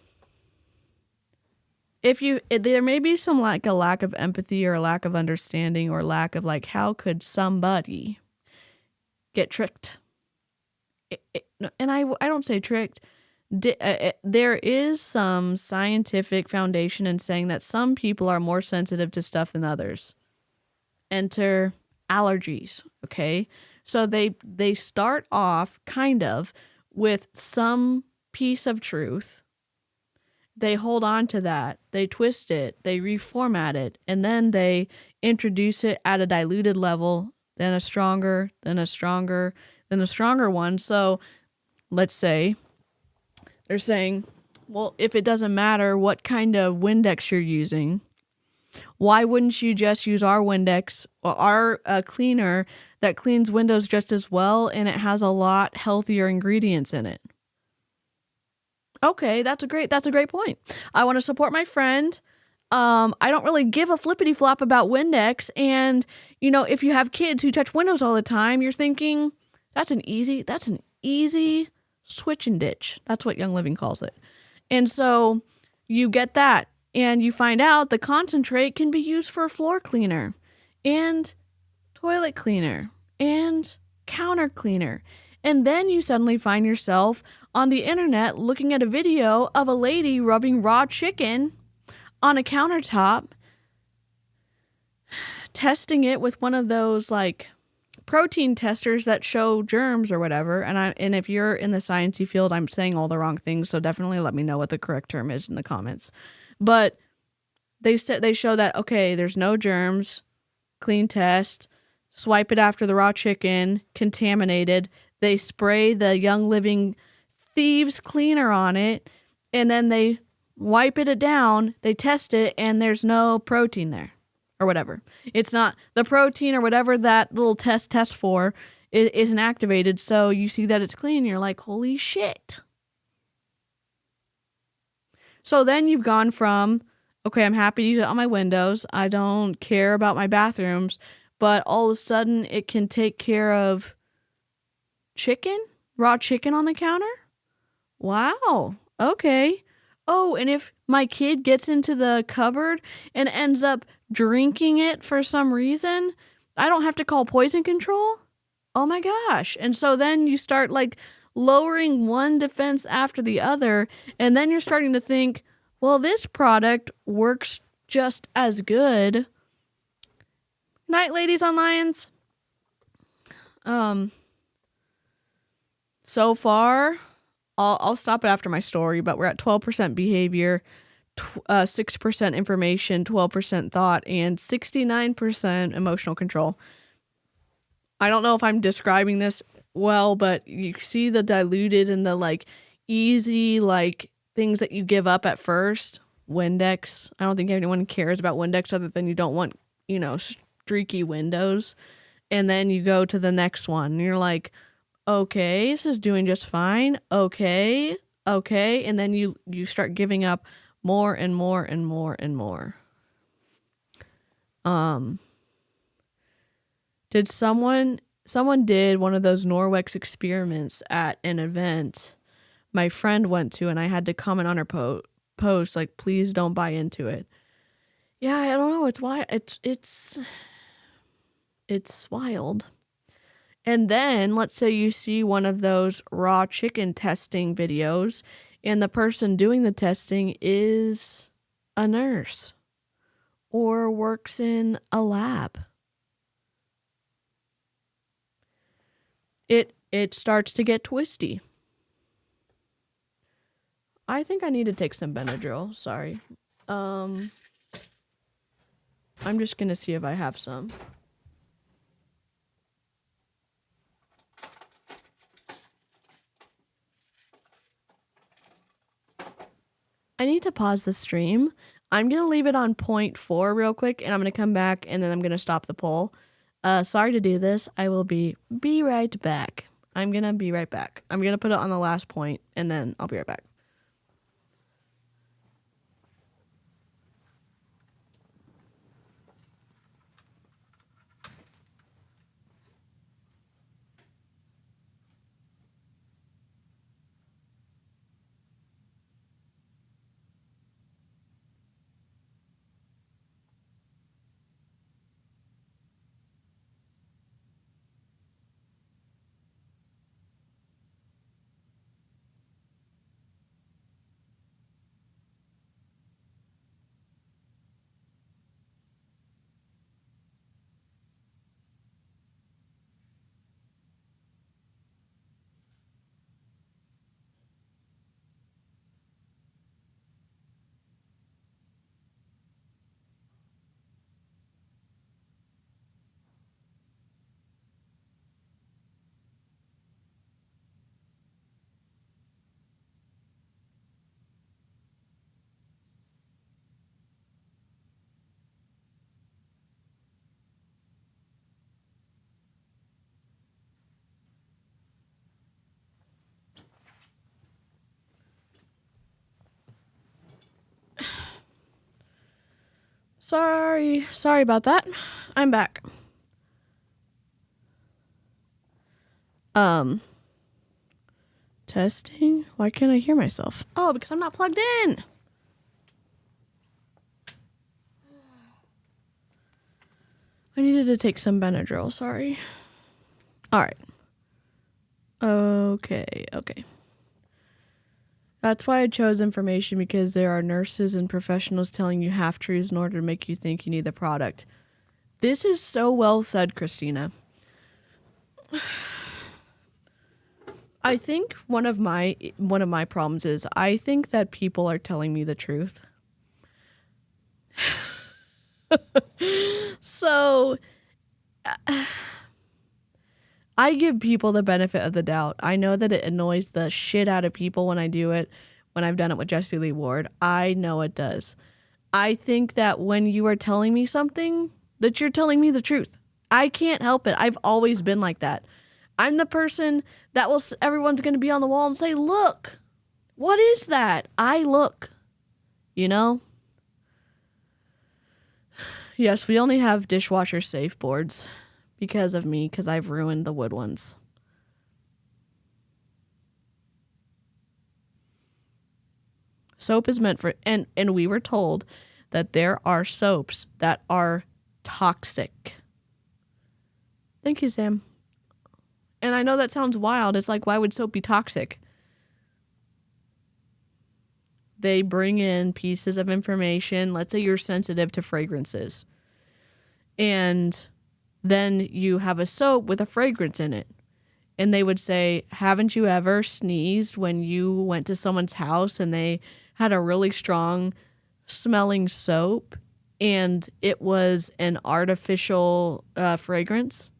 may be some like a lack of empathy or a lack of understanding or lack of like, how could somebody get tricked? And I don't say tricked. There is some scientific foundation in saying that some people are more sensitive to stuff than others. Enter allergies, okay? So they start off kind of with some piece of truth. They hold on to that, they twist it, they reformat it, and then they introduce it at a diluted level, then a stronger, then a stronger, then a stronger one. So let's say they're saying, well, if it doesn't matter what kind of Windex you're using, why wouldn't you just use our Windex or our cleaner that cleans windows just as well, and it has a lot healthier ingredients in it? Okay, that's a great point. I want to support my friend. I don't really give a flippity flop about Windex, and you know, if you have kids who touch windows all the time, you're thinking that's an easy switch and ditch. That's what Young Living calls it. And so you get that, and you find out the concentrate can be used for floor cleaner and toilet cleaner and counter cleaner. And then you suddenly find yourself on the internet looking at a video of a lady rubbing raw chicken on a countertop, testing it with one of those like protein testers that show germs or whatever. And if you're in the sciencey field, I'm saying all the wrong things, so definitely let me know what the correct term is in the comments. But they show that, okay, there's no germs, clean test, swipe it after the raw chicken, contaminated. They spray the Young Living thieves cleaner on it, and then they wipe it down, they test it, and there's no protein there or whatever. It's not the protein or whatever that little test for isn't activated, so you see that it's clean, and you're like, holy shit. So then you've gone from, okay, I'm happy to use it on my windows, I don't care about my bathrooms, but all of a sudden it can take care of raw chicken on the counter? Wow. Okay. Oh, and if my kid gets into the cupboard and ends up drinking it for some reason, I don't have to call poison control? Oh my gosh. And so then you start like lowering one defense after the other, and then you're starting to think, well, this product works just as good. Night, ladies on Lions. So far, I'll stop it after my story, but we're at 12% behavior, 6% information, 12% thought, and 69% emotional control. I don't know if I'm describing this well, but you see the diluted and the like easy like things that you give up at first. Windex. I don't think anyone cares about Windex other than you don't want, you know, streaky windows. And then you go to the next one and you're like, okay, this is doing just fine. Okay. And then you start giving up more and more and more and more. Did someone did one of those Norwex experiments at an event my friend went to, and I had to comment on her post like, please don't buy into it. Yeah, I don't know. It's why it's wild. And then let's say you see one of those raw chicken testing videos, and the person doing the testing is a nurse or works in a lab. It starts to get twisty. I think I need to take some Benadryl. Sorry. I'm just gonna see if I have some. I need to pause the stream. I'm going to leave it on 0.4 real quick, and I'm going to come back, and then I'm going to stop the poll. Sorry to do this. I will be right back. I'm going to be right back. I'm going to put it on the last point, and then I'll be right back. Sorry about that. I'm back. Testing? Why can't I hear myself? Oh, because I'm not plugged in. I needed to take some Benadryl, sorry. All right. Okay. That's why I chose information, because there are nurses and professionals telling you half-truths in order to make you think you need the product. This is so well said, Christina. I think one of my problems is I think that people are telling me the truth. So I give people the benefit of the doubt. I know that it annoys the shit out of people when I do it, when I've done it with Jessie Lee Ward. I know it does. I think that when you are telling me something, that you're telling me the truth. I can't help it. I've always been like that. I'm the person that everyone's going to be on the wall and say, look, what is that? I look, you know? Yes, we only have dishwasher safe boards because of me, because I've ruined the wood ones. Soap is meant for, and we were told that there are soaps that are toxic. Thank you, Sam. And I know that sounds wild. It's like, why would soap be toxic? They bring in pieces of information. Let's say you're sensitive to fragrances. And then you have a soap with a fragrance in it. And they would say, haven't you ever sneezed when you went to someone's house and they had a really strong smelling soap and it was an artificial fragrance?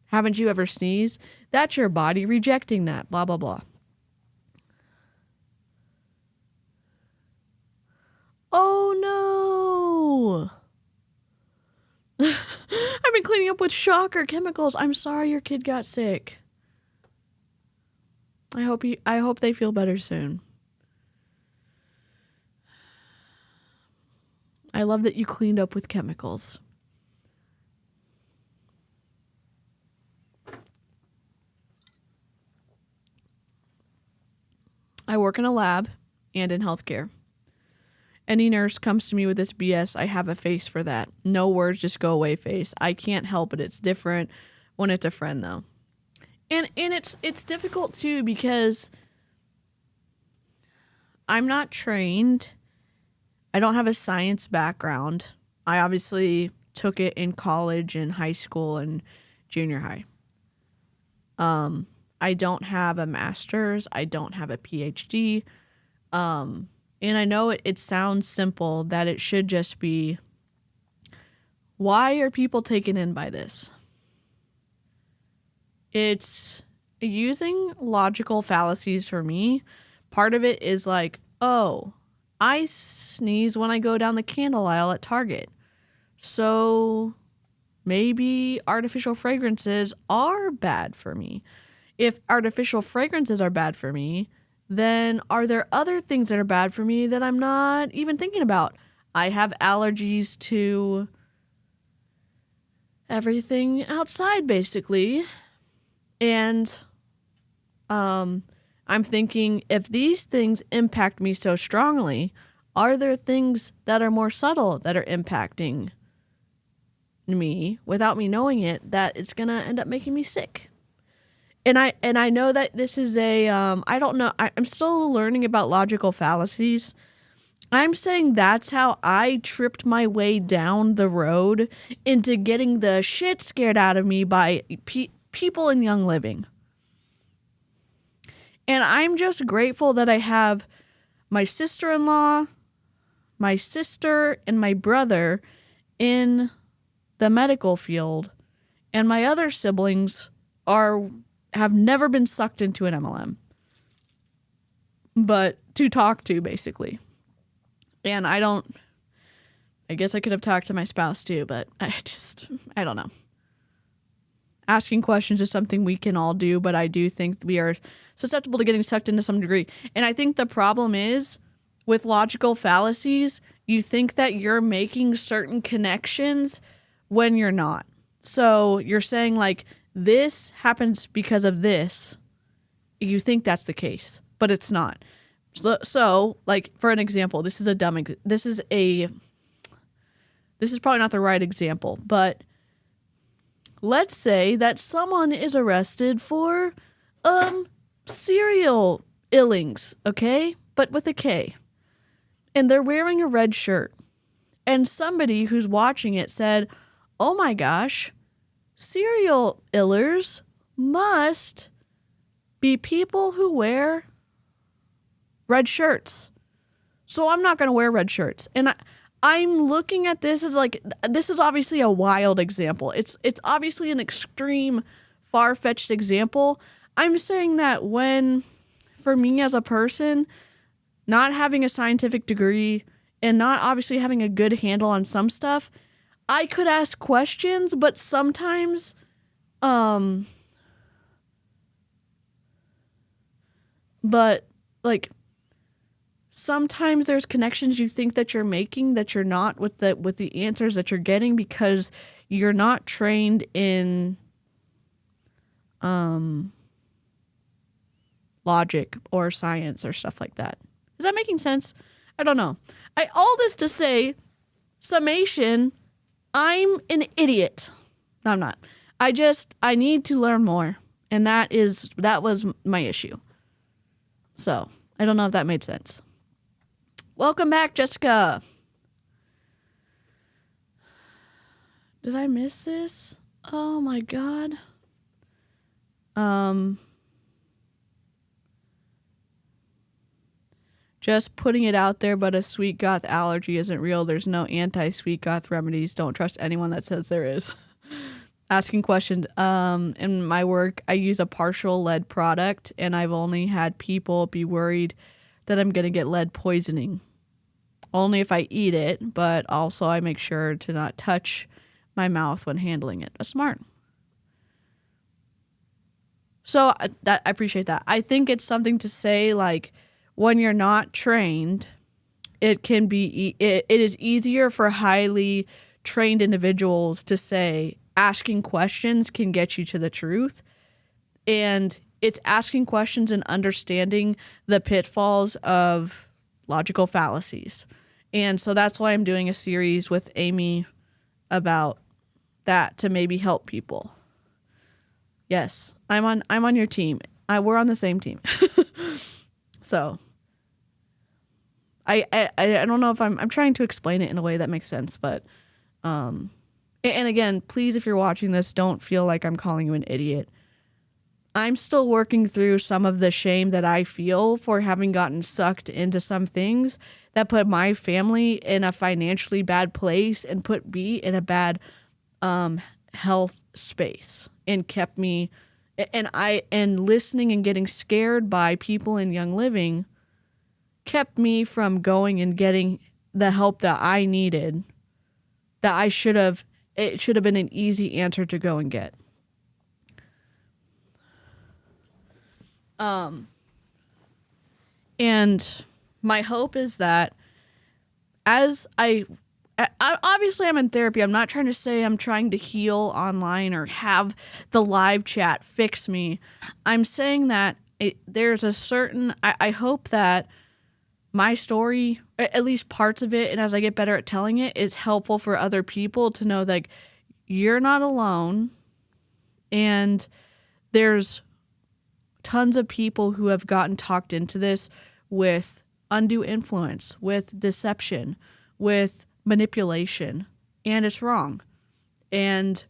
Haven't you ever sneezed? That's your body rejecting that, blah, blah, blah. Oh, no. I've been cleaning up with shocker chemicals. I'm sorry your kid got sick. I hope they feel better soon. I love that you cleaned up with chemicals. I work in a lab and in healthcare. Any nurse comes to me with this BS, I have a face for that. No words, just go away face. I can't help it. It's different when it's a friend, though. And it's difficult, too, because I'm not trained. I don't have a science background. I obviously took it in college and high school and junior high. I don't have a master's. I don't have a PhD. And I know it sounds simple, that it should just be, why are people taken in by this? It's using logical fallacies for me. Part of it is like, oh, I sneeze when I go down the candle aisle at Target. So maybe artificial fragrances are bad for me. If artificial fragrances are bad for me, then are there other things that are bad for me that I'm not even thinking about? I have allergies to everything outside, basically. And I'm thinking, if these things impact me so strongly, are there things that are more subtle that are impacting me without me knowing it, that it's going to end up making me sick? And I know that this is I don't know, I'm still learning about logical fallacies. I'm saying that's how I tripped my way down the road into getting the shit scared out of me by people in Young Living. And I'm just grateful that I have my sister-in-law, my sister, and my brother in the medical field, and my other siblings have never been sucked into an MLM, but to talk to, basically. And I guess I could have talked to my spouse too, but I don't know. Asking questions is something we can all do, but I do think we are susceptible to getting sucked into some degree. And I think the problem is with logical fallacies, you think that you're making certain connections when you're not. So you're saying like, this happens because of this. You think that's the case, but it's not. So like, for an example, this is probably not the right example, but let's say that someone is arrested for serial illings, okay? But with a K. And they're wearing a red shirt. And somebody who's watching it said, "Oh my gosh, serial illers must be people who wear red shirts. So I'm not going to wear red shirts." And I'm looking at this as like, this is obviously a wild example. It's obviously an extreme, far-fetched example. I'm saying that for me as a person, not having a scientific degree and not obviously having a good handle on some stuff, I could ask questions, but sometimes, sometimes there's connections you think that you're making that you're not with the answers that you're getting because you're not trained in logic or science or stuff like that. Is that making sense? I don't know. All this to say, summation, I'm an idiot. No, I'm not. I need to learn more. And that was my issue. So, I don't know if that made sense. Welcome back, Jessica. Did I miss this? Oh my God. Just putting it out there, but a sweet goth allergy isn't real. There's no anti-sweet goth remedies. Don't trust anyone that says there is. Asking questions. In my work, I use a partial lead product, and I've only had people be worried that I'm going to get lead poisoning. Only if I eat it, but also I make sure to not touch my mouth when handling it. That's smart. So I appreciate that. I think it's something to say, like, when you're not trained, it is easier for highly trained individuals to say asking questions can get you to the truth. And it's asking questions and understanding the pitfalls of logical fallacies. And so that's why I'm doing a series with Amy about that, to maybe help people. Yes, I'm on your team. We're on the same team. So I don't know if I'm trying to explain it in a way that makes sense, but and again, please, if you're watching this, don't feel like I'm calling you an idiot. I'm still working through some of the shame that I feel for having gotten sucked into some things that put my family in a financially bad place and put me in a bad health space, and kept me and listening and getting scared by people in Young Living kept me from going and getting the help that I needed, that it should have been an easy answer to go and get. And my hope is that as I obviously I'm in therapy. I'm not trying to say I'm trying to heal online or have the live chat fix me. I'm saying that there's a certain, I hope that my story, at least parts of it, and as I get better at telling it, is helpful for other people to know that you're not alone. And there's tons of people who have gotten talked into this with undue influence, with deception, with manipulation, and it's wrong. And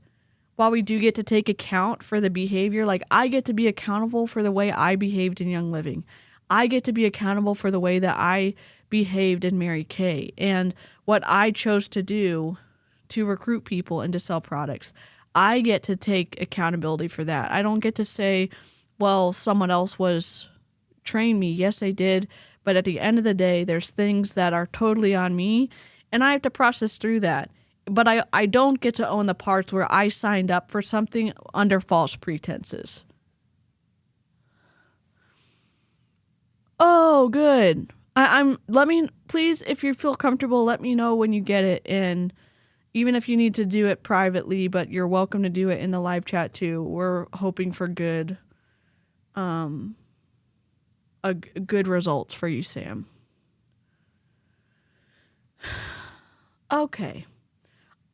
while we do get to take account for the behavior, like I get to be accountable for the way I behaved in Young Living. I get to be accountable for the way that I behaved in Mary Kay and what I chose to do to recruit people and to sell products. I get to take accountability for that. I don't get to say, well, someone else was trained me. Yes, they did. But at the end of the day, there's things that are totally on me, and I have to process through that. But I don't get to own the parts where I signed up for something under false pretenses. Oh, good. Let me, please, if you feel comfortable, let me know when you get it. And even if you need to do it privately, but you're welcome to do it in the live chat too. We're hoping for good results for you, Sam. Okay.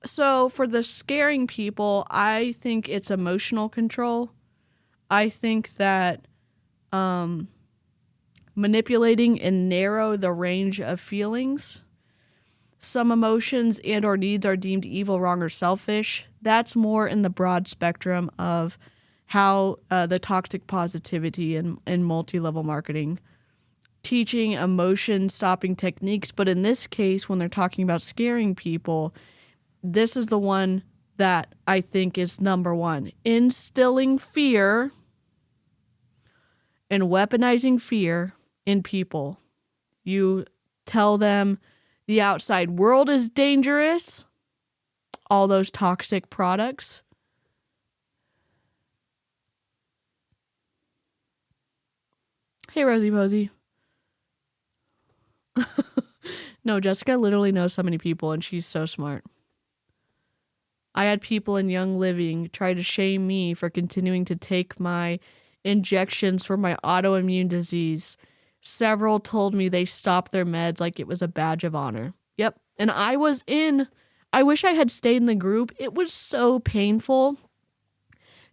So for the scaring people, I think it's emotional control. I think that manipulating and narrow the range of feelings. Some emotions and or needs are deemed evil, wrong, or selfish. That's more in the broad spectrum of how the toxic positivity and multi-level marketing, teaching emotion stopping techniques. But in this case, when they're talking about scaring people, this is the one that I think is number one. Instilling fear and weaponizing fear in people. You tell them the outside world is dangerous, all those toxic products. Hey, Rosie Posey. No, Jessica literally knows so many people, and she's so smart. I had people in Young Living try to shame me for continuing to take my injections for my autoimmune disease. Several told me they stopped their meds like it was a badge of honor. Yep. And I wish I had stayed in the group. It was so painful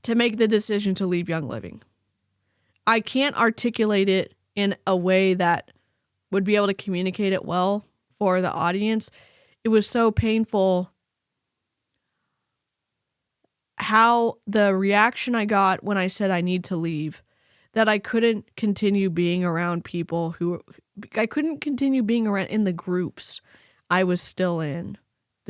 to make the decision to leave Young Living. I can't articulate it in a way that would be able to communicate it well for the audience. It was so painful how the reaction I got when I said I need to leave, that I couldn't continue being around people I couldn't continue being around in the groups I was still in,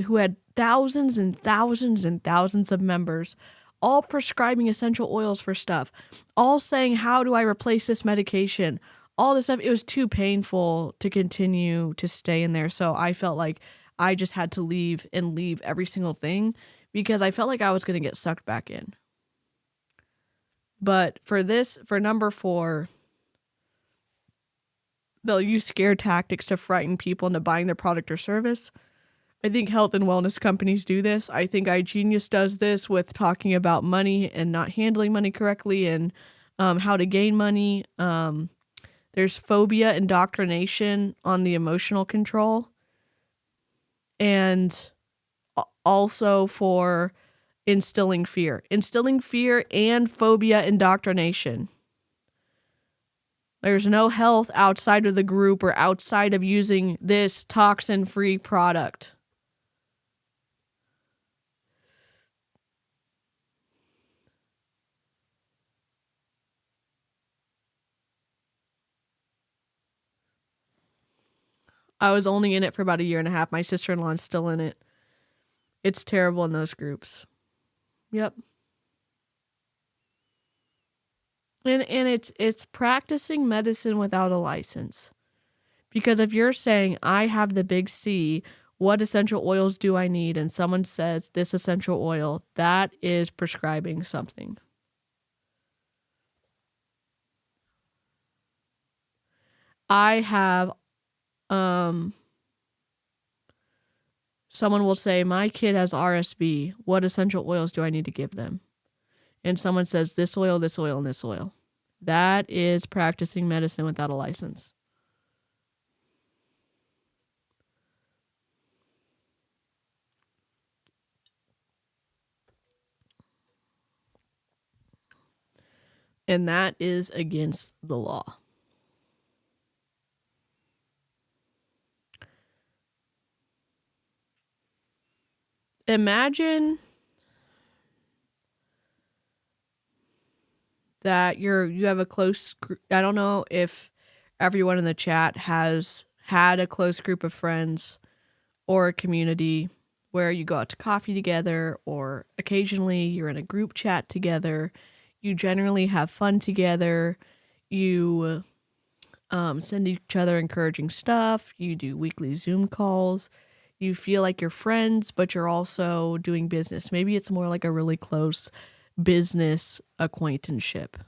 who had thousands and thousands and thousands of members, all prescribing essential oils for stuff, all saying, how do I replace this medication? All this stuff. It was too painful to continue to stay in there. So I felt like I just had to leave every single thing because I felt like I was going to get sucked back in. But for number 4, they'll use scare tactics to frighten people into buying their product or service. I think health and wellness companies do this. I think iGenius does this with talking about money and not handling money correctly and how to gain money. There's phobia indoctrination on the emotional control. And also for instilling fear and phobia indoctrination. There's no health outside of the group or outside of using this toxin-free product. I was only in it for about a year and a half. My sister-in-law is still in it. It's terrible in those groups. Yep. And it's practicing medicine without a license. Because if you're saying, I have the big C, what essential oils do I need? And someone says this essential oil, that is prescribing something. I have, someone will say, my kid has RSV. What essential oils do I need to give them? And someone says this oil, this oil, and this oil. That is practicing medicine without a license. And that is against the law. Imagine that you have a close group. I don't know if everyone in the chat has had a close group of friends or a community where you go out to coffee together, or occasionally you're in a group chat together. You generally have fun together. You send each other encouraging stuff. You do weekly Zoom calls. You feel like you're friends, but you're also doing business. Maybe it's more like a really close business acquaintanceship.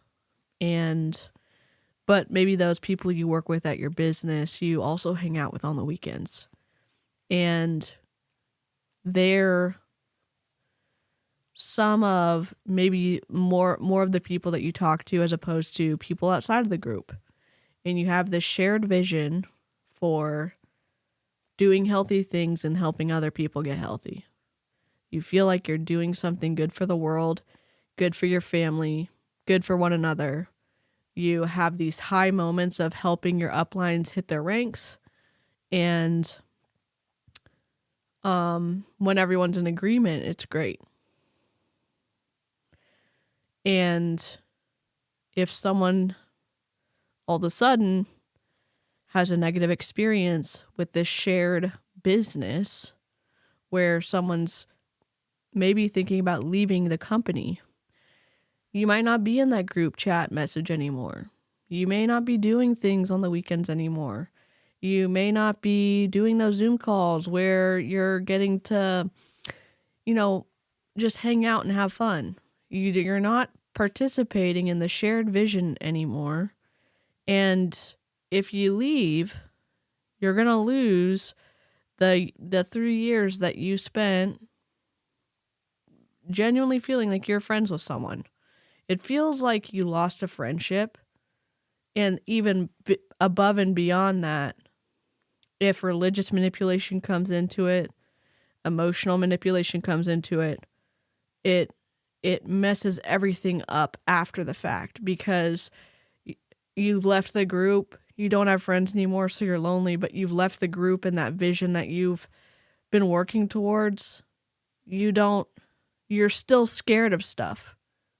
But maybe those people you work with at your business, you also hang out with on the weekends. And they're some of maybe more of the people that you talk to as opposed to people outside of the group. And you have this shared vision for doing healthy things and helping other people get healthy. You feel like you're doing something good for the world, good for your family, good for one another. You have these high moments of helping your uplines hit their ranks. And when everyone's in agreement, it's great. And if someone all of a sudden has a negative experience with this shared business where someone's maybe thinking about leaving the company, you might not be in that group chat message anymore. You may not be doing things on the weekends anymore. You may not be doing those Zoom calls where you're getting to, just hang out and have fun. You're not participating in the shared vision anymore. And if you leave, you're going to lose the 3 years that you spent genuinely feeling like you're friends with someone. It feels like you lost a friendship. And even above and beyond that, if religious manipulation comes into it, emotional manipulation comes into it, it messes everything up after the fact, because you've left the group. You don't have friends anymore, so you're lonely, but you've left the group and that vision that you've been working towards. You're still scared of stuff.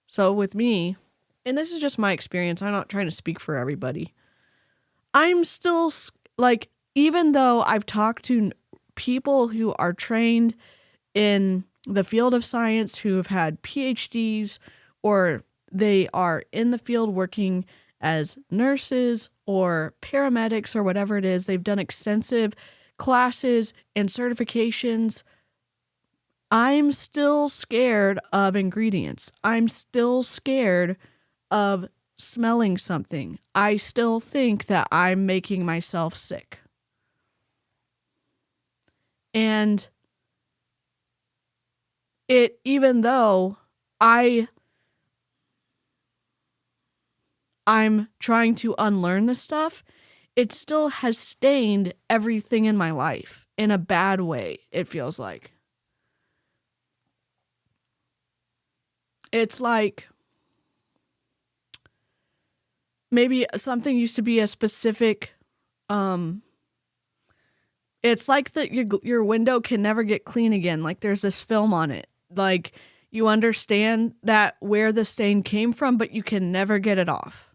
So with me, and this is just my experience, I'm not trying to speak for everybody, I'm still, even though I've talked to people who are trained in the field of science, who have had PhDs, or they are in the field working as nurses or paramedics or whatever it is, they've done extensive classes and certifications, I'm still scared of ingredients. I'm still scared of smelling something. I still think that I'm making myself sick. And even though I'm trying to unlearn this stuff, it still has stained everything in my life in a bad way, it feels like. It's like maybe something used to be a specific, it's like that your window can never get clean again. Like there's this film on it. Like you understand that where the stain came from, but you can never get it off.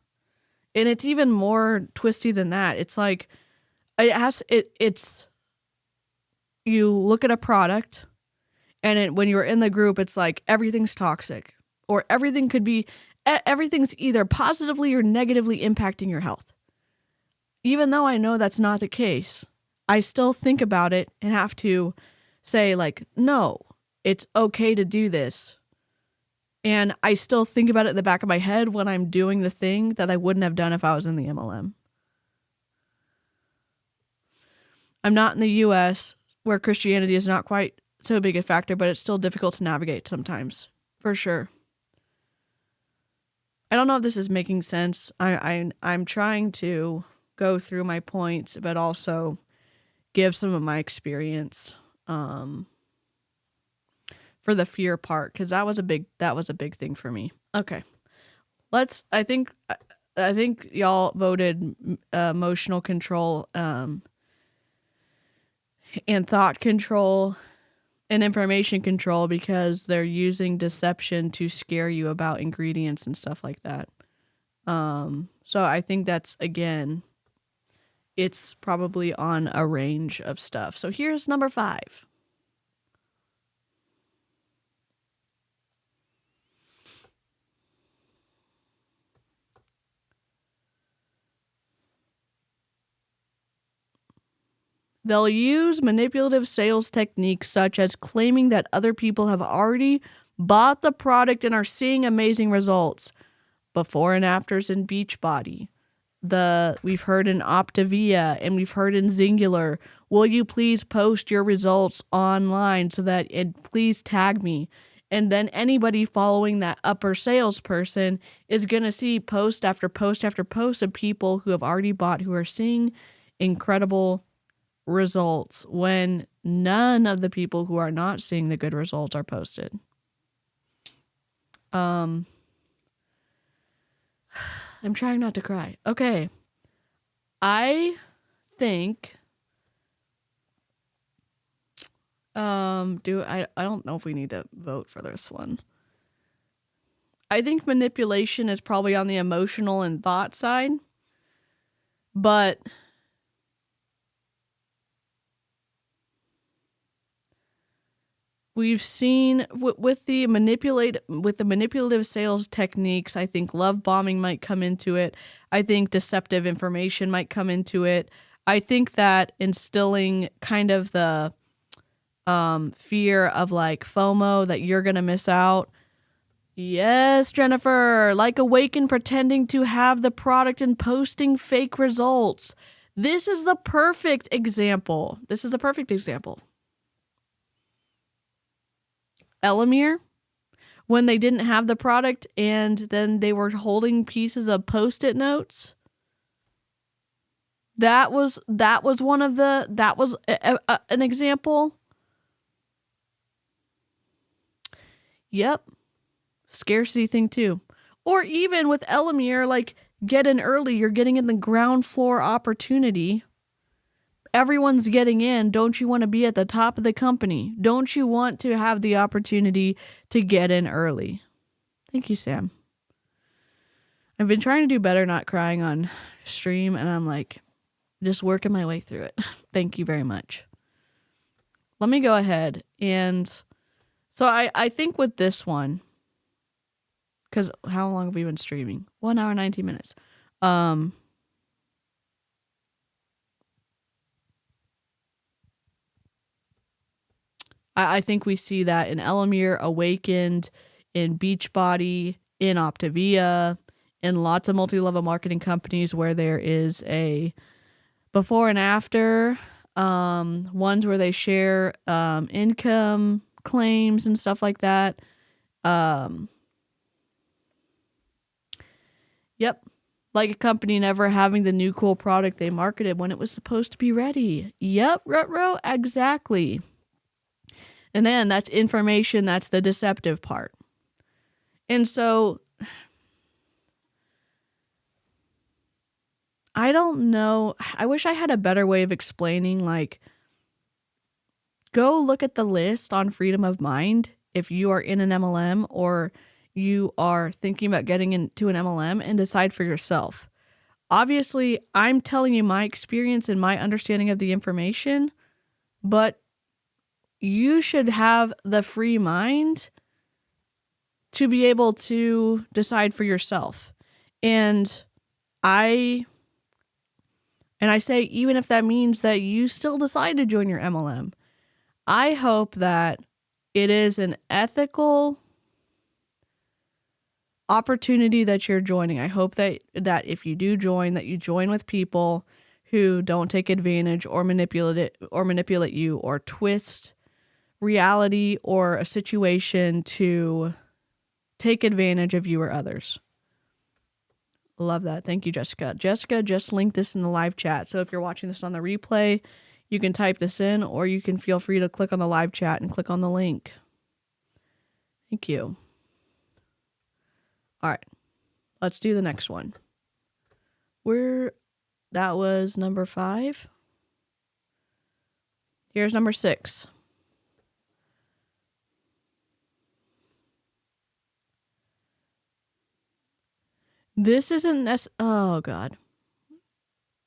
And it's even more twisty than that. It's like it's you look at a product, and when you're in the group, it's like everything's toxic, or everything's either positively or negatively impacting your health. even though I know that's not the case, I still think about it and have to say, like, no, it's okay to do this. And I still think about it in the back of my head when I'm doing the thing that I wouldn't have done if I was in the MLM. I'm not in the US, where Christianity is not quite so big a factor, but it's still difficult to navigate sometimes, for sure. I don't know if this is making sense. I'm trying to go through my points, but also give some of my experience for the fear part, because that was a big thing for me. Okay, I think y'all voted emotional control and thought control and information control, because they're using deception to scare you about ingredients and stuff like that. So I think that's, again, it's probably on a range of stuff. So here's number 5. They'll use manipulative sales techniques such as claiming that other people have already bought the product and are seeing amazing results. Before and afters in Beachbody. We've heard in Optavia and we've heard in Singular. Will you please post your results online and please tag me? And then anybody following that upper salesperson is going to see post after post after post of people who have already bought, who are seeing incredible results, when none of the people who are not seeing the good results are posted. I'm trying not to cry. Okay. I think I don't know if we need to vote for this one. I think manipulation is probably on the emotional and thought side, but we've seen with the manipulative sales techniques, I think love bombing might come into it. I think deceptive information might come into it. I think that instilling kind of the fear of like FOMO, that you're going to miss out. Yes, Jennifer, like Awaken pretending to have the product and posting fake results. This is the perfect example. 𝐊𝐈𝐍𝐃, when they didn't have the product and then they were holding pieces of Post-it notes. That was an example. Yep. Scarcity thing too. Or even with 𝐊𝐈𝐍𝐃, like get in early, you're getting in the ground floor opportunity. Everyone's getting in. Don't you want to be at the top of the company? Don't you want to have the opportunity to get in early? Thank you, Sam. I've been trying to do better not crying on stream, and I'm like just working my way through it. Thank you very much. Let me go ahead. And so I think with this one, because how long have we been streaming? 1 hour, 19 minutes. I think we see that in 𝐊𝐈𝐍𝐃, Awakened, in Beachbody, in Optavia, in lots of multi-level marketing companies where there is a before and after, ones where they share income claims and stuff like that. Yep. Like a company never having the new cool product they marketed when it was supposed to be ready. Yep, Rutro, exactly. And then that's information, that's the deceptive part. And so I don't know. I wish I had a better way of explaining, like, go look at the list on Freedom of Mind if you are in an MLM or you are thinking about getting into an MLM, and decide for yourself. Obviously, I'm telling you my experience and my understanding of the information, but you should have the free mind to be able to decide for yourself. And I And I say, even if that means that you still decide to join your MLM, I hope that it is an ethical opportunity that you're joining. I hope that if you do join, that you join with people who don't take advantage or manipulate you or twist reality or a situation to take advantage of you or others. Love that. Thank you, Jessica. Jessica just linked this in the live chat. So if you're watching this on the replay, you can type this in, or you can feel free to click on the live chat and click on the link. Thank you. All right. Let's do the next one. That was number 5. Here's number 6. This isn't oh God.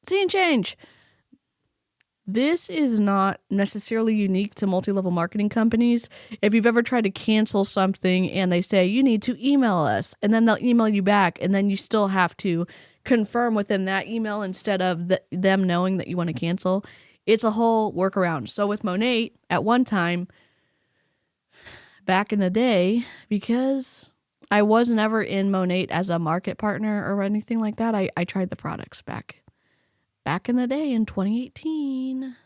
Scene change. This is not necessarily unique to multi-level marketing companies. If you've ever tried to cancel something and they say you need to email us, and then they'll email you back, and then you still have to confirm within that email instead of them knowing that you want to cancel. It's a whole workaround. So with Monate, at one time, back in the day, because I wasn't ever in Monate as a market partner or anything like that, I tried the products back in the day in 2018.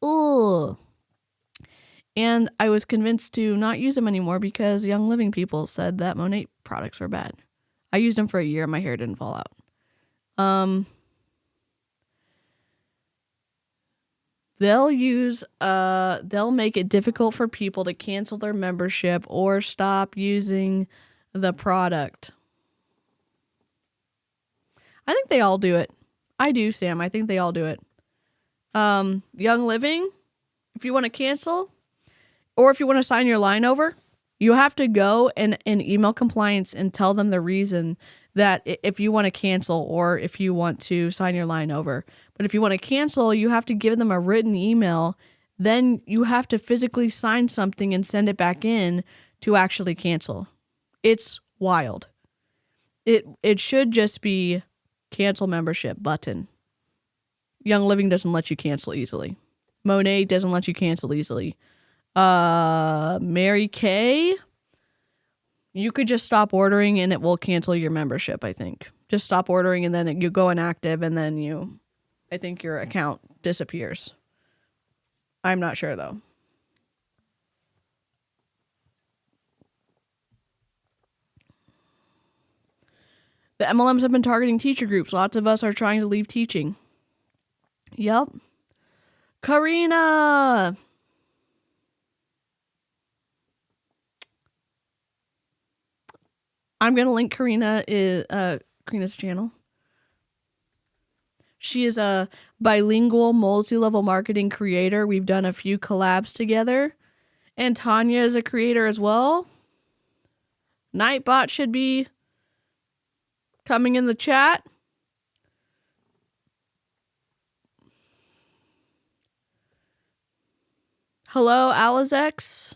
Ugh. And I was convinced to not use them anymore because Young Living people said that Monate products were bad. I used them for a year and my hair didn't fall out. They'll make it difficult for people to cancel their membership or stop using the product. I think they all do it. I do, Sam. I think they all do it. Young Living, if you want to cancel or if you want to sign your line over, you have to go and email compliance and tell them the reason that if you want to cancel or if you want to sign your line over. But if you want to cancel, you have to give them a written email. Then you have to physically sign something and send it back in to actually cancel. It's wild. It should just be cancel membership button. Young Living doesn't let you cancel easily. Monate doesn't let you cancel easily. Mary Kay, you could just stop ordering and it will cancel your membership, I think. Just stop ordering and then you go inactive and then I think your account disappears. I'm not sure though. The MLMs have been targeting teacher groups. Lots of us are trying to leave teaching. Yep. Karina! I'm going to link Karina's channel. She is a bilingual multi-level marketing creator. We've done a few collabs together. And Tanya is a creator as well. Nightbot should be coming in the chat. Hello, 𝐊𝐈𝐍𝐃.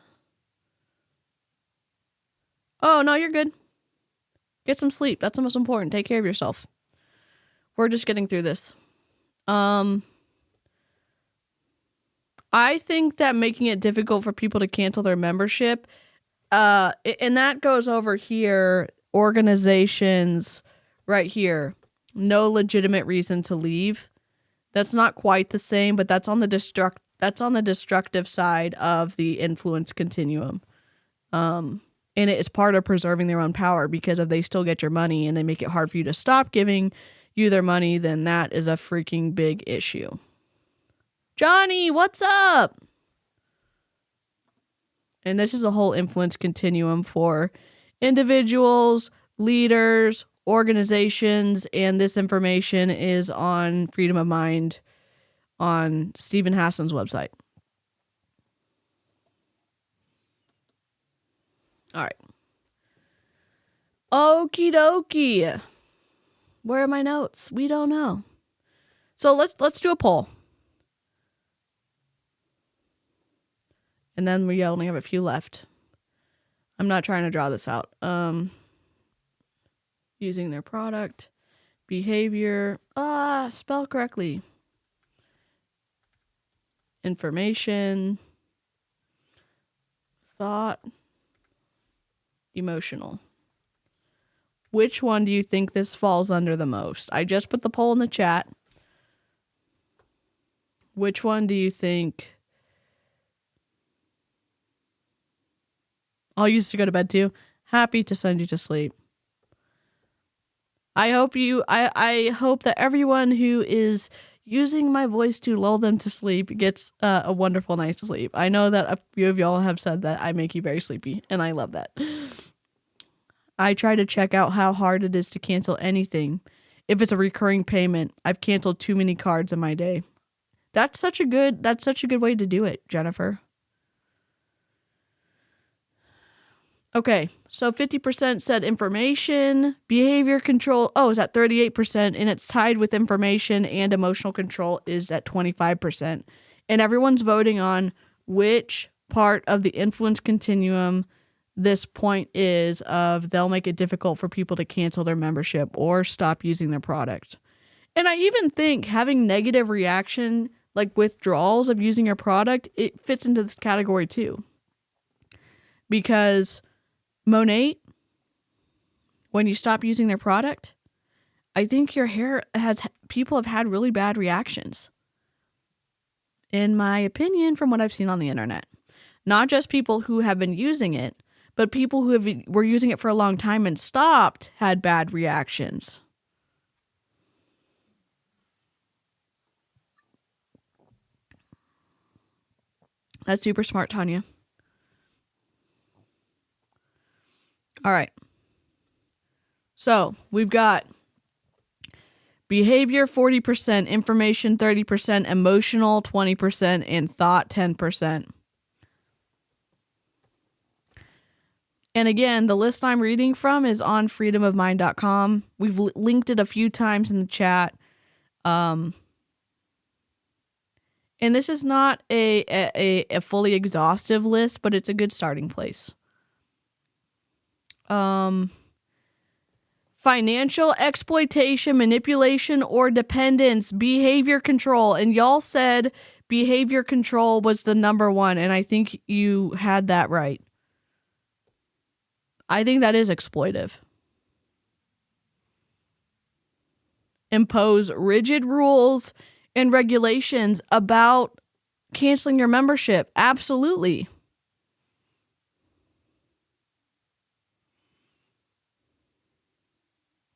Oh, no, you're good. Get some sleep. That's the most important. Take care of yourself. We're just getting through this. I think that making it difficult for people to cancel their membership, and that goes over here, organizations right here, no legitimate reason to leave. That's not quite the same, but that's on the destructive side of the influence continuum. And it is part of preserving their own power, because if they still get your money and they make it hard for you to stop giving you their money, then that is a freaking big issue. Johnny, what's up? And this is a whole influence continuum for individuals, leaders, organizations, and this information is on Freedom of Mind on Stephen Hassan's website. All right. Okie dokie. Where are my notes? We don't know. So let's do a poll. And then we only have a few left. I'm not trying to draw this out. Using their product, behavior. Spell correctly. information, thought, emotional. Which one do you think this falls under the most? I just put the poll in the chat. Which one do you think? I'll use it to go to bed too. Happy to send you to sleep. I hope that everyone who is using my voice to lull them to sleep gets a wonderful night's sleep. I know that a few of y'all have said that I make you very sleepy, and I love that. I try to check out how hard it is to cancel anything. If it's a recurring payment, I've canceled too many cards in my day. That's such a good way to do it, Jennifer. Okay, so 50% said information, behavior control. Oh, is at 38%, and it's tied with information, and emotional control is at 25%. And everyone's voting on which part of the influence continuum this point is of they'll make it difficult for people to cancel their membership or stop using their product. And I even think having negative reaction, like withdrawals of using your product, it fits into this category too. Because Monate, when you stop using their product, I think your hair people have had really bad reactions. In my opinion, from what I've seen on the internet. Not just people who have been using it, but people who were using it for a long time and stopped had bad reactions. That's super smart, Tanya. All right. So we've got behavior 40%, information 30%, emotional 20%, and thought 10%. And again, the list I'm reading from is on freedomofmind.com. We've linked it a few times in the chat. And this is not a fully exhaustive list, but it's a good starting place. Financial exploitation, manipulation, or dependence, behavior control. And y'all said behavior control was the number one, and I think you had that right. I think that is exploitive. Impose rigid rules and regulations about canceling your membership. Absolutely.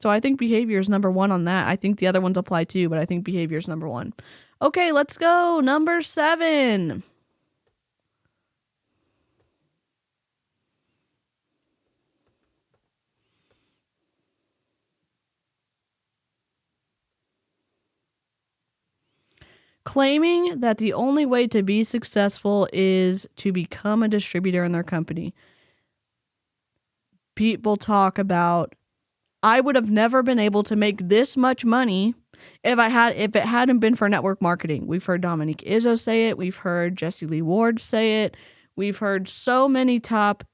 So I think behavior is number one on that. I think the other ones apply too, but I think behavior is number one. Okay, let's go. Number 7. Claiming that the only way to be successful is to become a distributor in their company. People talk about, I would have never been able to make this much money if it hadn't been for network marketing. We've heard Dominique Izzo say it. We've heard Jessie Lee Ward say it. We've heard so many top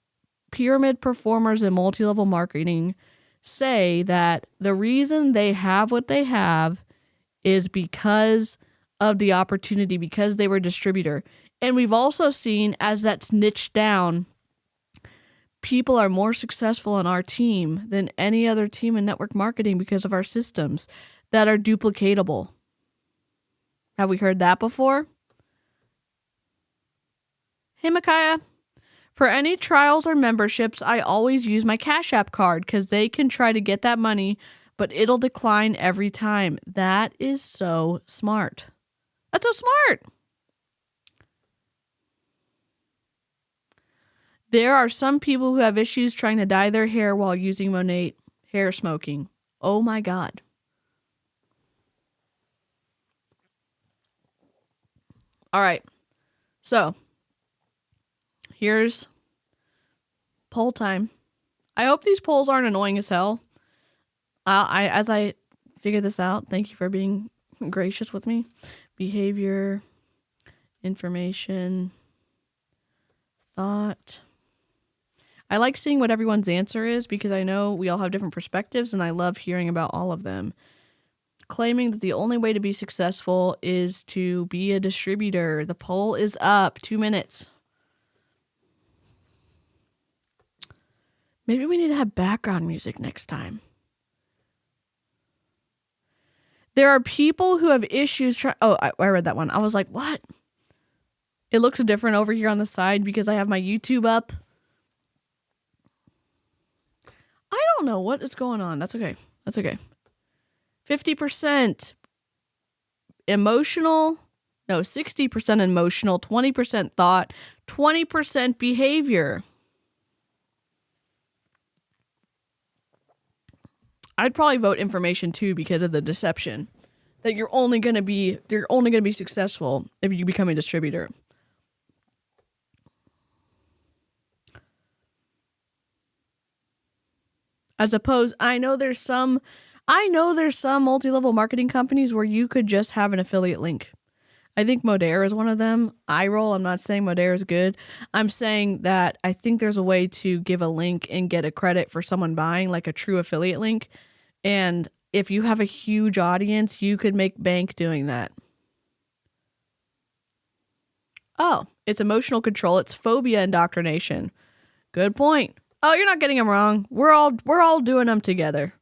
pyramid performers in multi-level marketing say that the reason they have what they have is because of the opportunity, because they were a distributor. And we've also seen, as that's niched down, people are more successful on our team than any other team in network marketing because of our systems that are duplicatable. Have we heard that before? Hey, Micaiah. For any trials or memberships, I always use my Cash App card because they can try to get that money, but it'll decline every time. That is so smart. That's so smart. There are some people who have issues trying to dye their hair while using Monate hair smoking. Oh my God. All right. So here's poll time. I hope these polls aren't annoying as hell. As I figure this out, thank you for being gracious with me. Behavior, information, thought. I like seeing what everyone's answer is because I know we all have different perspectives and I love hearing about all of them. claiming that the only way to be successful is to be a distributor. The poll is up. 2 minutes. Maybe we need to have background music next time. There are people who have issues. I read that one. I was like, what? It looks different over here on the side because I have my YouTube up. I don't know what is going on. That's okay. 50% emotional. No, 60% emotional, 20% thought, 20% behavior. I'd probably vote information too because of the deception that you're only going to be successful if you become a distributor. As opposed, I know there's some multi-level marketing companies where you could just have an affiliate link. I think Modera is one of them. iRoll, I'm not saying Modera is good. I'm saying that I think there's a way to give a link and get a credit for someone buying, like a true affiliate link. And if you have a huge audience, you could make bank doing that. Oh, it's emotional control. It's phobia indoctrination. Good point. Oh, you're not getting them wrong. We're all doing them together.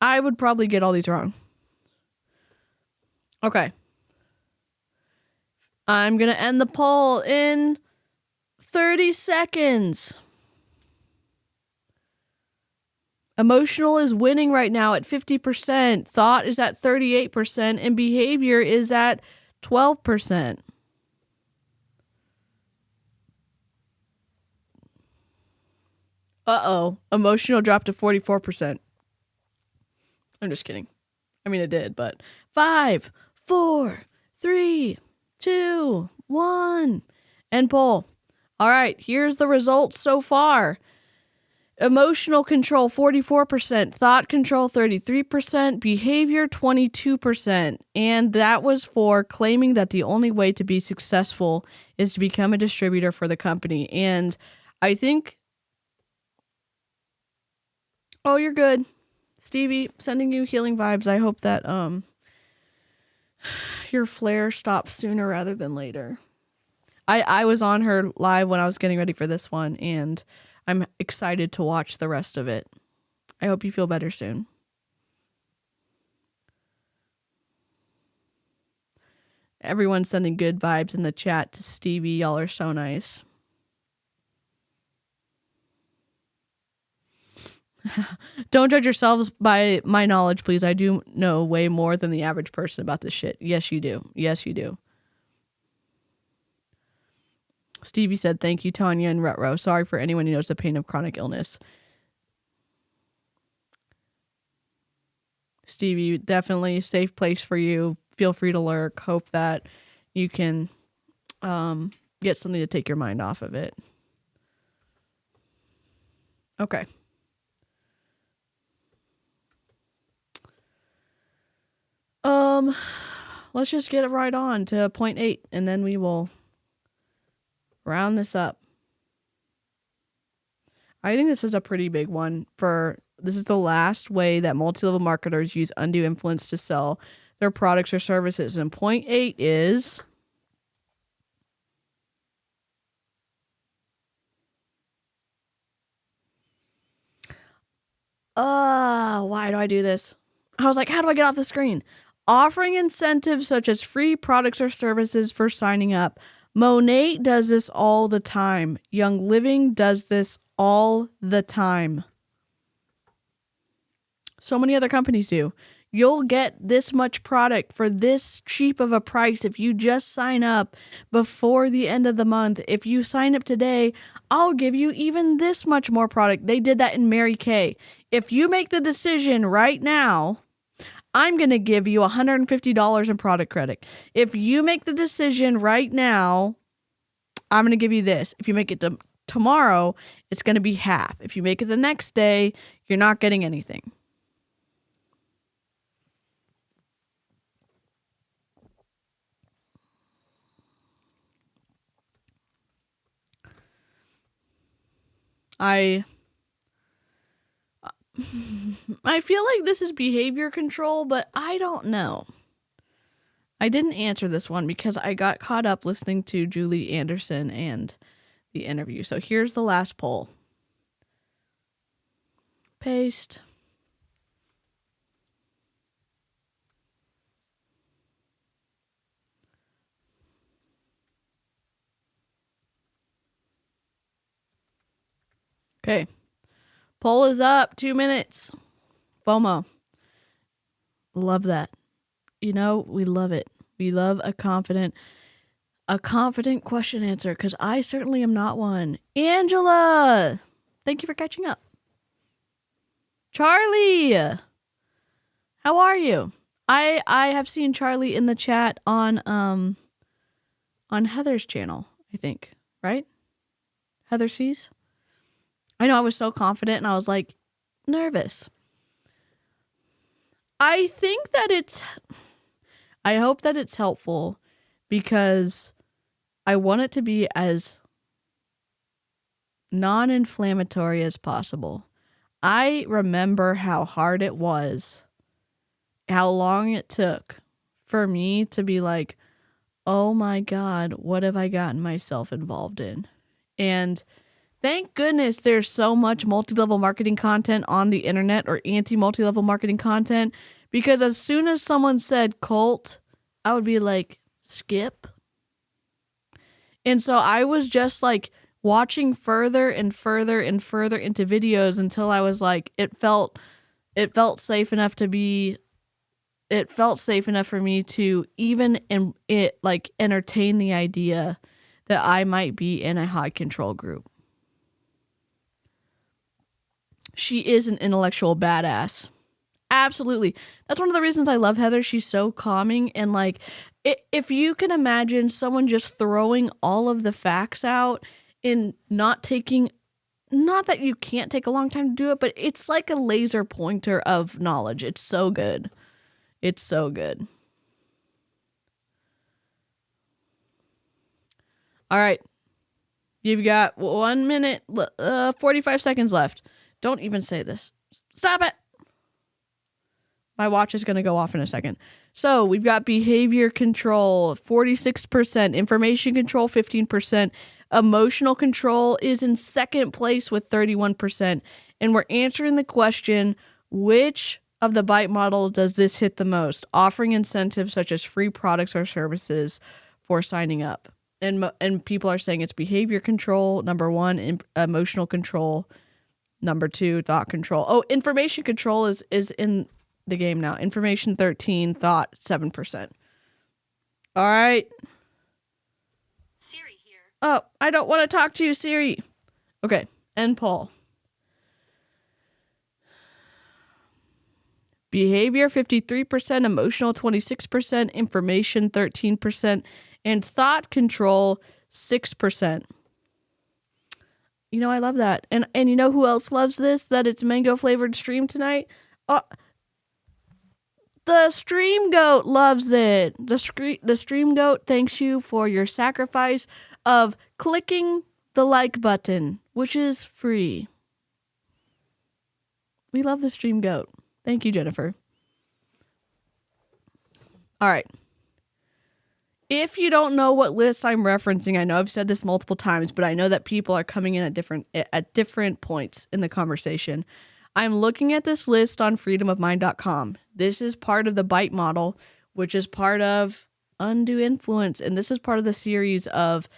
I would probably get all these wrong. Okay. I'm going to end the poll in 30 seconds. Emotional is winning right now at 50%. Thought is at 38%. And behavior is at 12%. Uh-oh. Emotional dropped to 44%. I'm just kidding. I mean, it did, but 5, 4, 3, 2, 1. End poll. All right, here's the results so far. Emotional control, 44%. Thought control, 33%. Behavior, 22%. And that was for claiming that the only way to be successful is to become a distributor for the company. And I think... Oh, you're good. Stevie, sending you healing vibes. I hope that your flare stops sooner rather than later. I was on her live when I was getting ready for this one, and I'm excited to watch the rest of it. I hope you feel better soon. Everyone's sending good vibes in the chat to Stevie. Y'all are so nice. Don't judge yourselves by my knowledge, please. I do know way more than the average person about this shit. Yes, you do. Yes, you do. Stevie said, thank you, Tanya and Rutro. Sorry for anyone who knows the pain of chronic illness. Stevie, definitely a safe place for you. Feel free to lurk. Hope that you can get something to take your mind off of it. Okay. Let's just get it right on to point 8, and then we will round this up. I think this is a pretty big one. This is the last way that multi-level marketers use undue influence to sell their products or services. And point 8 is why do I do this? I was like, how do I get off the screen? Offering incentives such as free products or services for signing up. Monet does this all the time. Young Living does this all the time. So many other companies do. You'll get this much product for this cheap of a price if you just sign up before the end of the month. If you sign up today, I'll give you even this much more product. They did that in Mary Kay. If you make the decision right now, I'm going to give you $150 in product credit. If you make the decision right now, I'm going to give you this. If you make it tomorrow, it's going to be half. If you make it the next day, you're not getting anything. I feel like this is behavior control, but I don't know. I didn't answer this one because I got caught up listening to Julie Anderson and the interview. So here's the last poll. Paste. Okay. Poll is up. 2 minutes. FOMO. Love that. You know, we love it. We love a confident question answer, because I certainly am not one. Angela, thank you for catching up. Charlie, how are you? I have seen Charlie in the chat on Heather's channel, I think, right? Heather sees. I know I was so confident and I was like nervous. I think that I hope that it's helpful, because I want it to be as non-inflammatory as possible. I remember how hard it was, how long it took for me to be like, oh my God, what have I gotten myself involved in? And thank goodness there's so much multi-level marketing content on the internet, or anti-multi-level marketing content, because as soon as someone said cult, I would be like, skip. And so I was just like watching further and further and further into videos until I was like, it felt safe enough for me to even entertain the idea that I might be in a high control group. She is an intellectual badass. Absolutely. That's one of the reasons I love Heather. She's so calming, and like, if you can imagine someone just throwing all of the facts out and not that you can't take a long time to do it, but it's like a laser pointer of knowledge. It's so good. It's so good. All right. You've got 1 minute, 45 seconds left. Don't even say this. Stop it. My watch is going to go off in a second. So we've got behavior control, 46%, information control, 15%, emotional control is in second place with 31%. And we're answering the question, which of the BITE model does this hit the most? Offering incentives such as free products or services for signing up. And people are saying it's behavior control, number one, emotional control, number two, thought control. Oh, information control is in the game now. Information 13, thought 7%. All right. Siri here. Oh, I don't want to talk to you, Siri. Okay, end poll. Behavior 53%, emotional 26%, information 13%, and thought control 6%. You know, I love that. And you know who else loves this? That it's mango flavored stream tonight? The stream goat loves it. The stream goat thanks you for your sacrifice of clicking the like button, which is free. We love the stream goat. Thank you, Jennifer. All right. If you don't know what lists I'm referencing, I know I've said this multiple times, but I know that people are coming in at different points in the conversation. I'm looking at this list on freedomofmind.com. This is part of the BITE model, which is part of undue influence. And this is part of the series of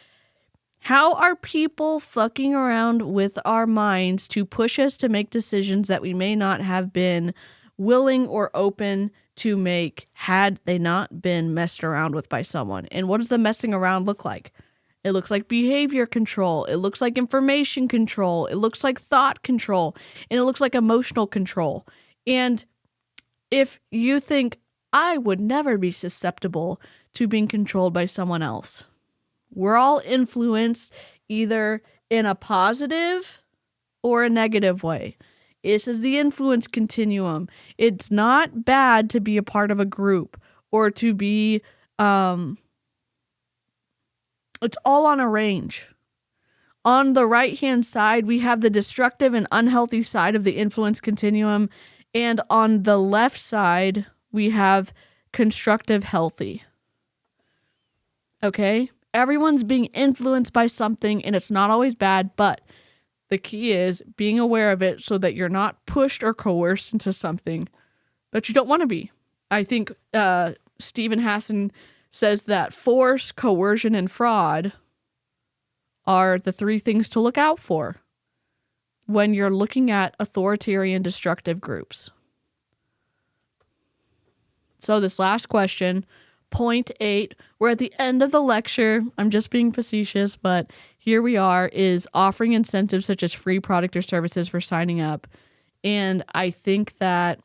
how are people fucking around with our minds to push us to make decisions that we may not have been willing or open to make had they not been messed around with by someone. And what does the messing around look like? It looks like behavior control. It looks like information control. It looks like thought control. And it looks like emotional control. And if you think, I would never be susceptible to being controlled by someone else, we're all influenced either in a positive or a negative way. This is the influence continuum. It's not bad to be a part of a group or to be, it's all on a range. On the right-hand side, we have the destructive and unhealthy side of the influence continuum. And on the left side, we have constructive healthy. Okay? Everyone's being influenced by something, and it's not always bad, but the key is being aware of it so that you're not pushed or coerced into something that you don't want to be. I think Stephen Hassan says that force, coercion, and fraud are the 3 things to look out for when you're looking at authoritarian destructive groups. So this last question, point 8, we're at the end of the lecture. I'm just being facetious, but here we are, is offering incentives such as free product or services for signing up. And I think that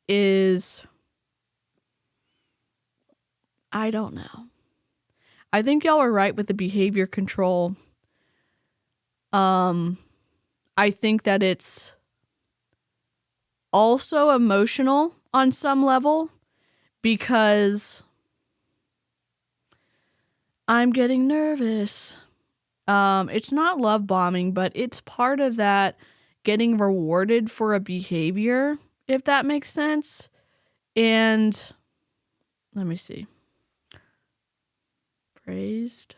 is, I don't know. I think y'all are right with the behavior control. I think that it's also emotional on some level because I'm getting nervous. It's not love bombing, but it's part of that getting rewarded for a behavior, if that makes sense. And let me see. Praised.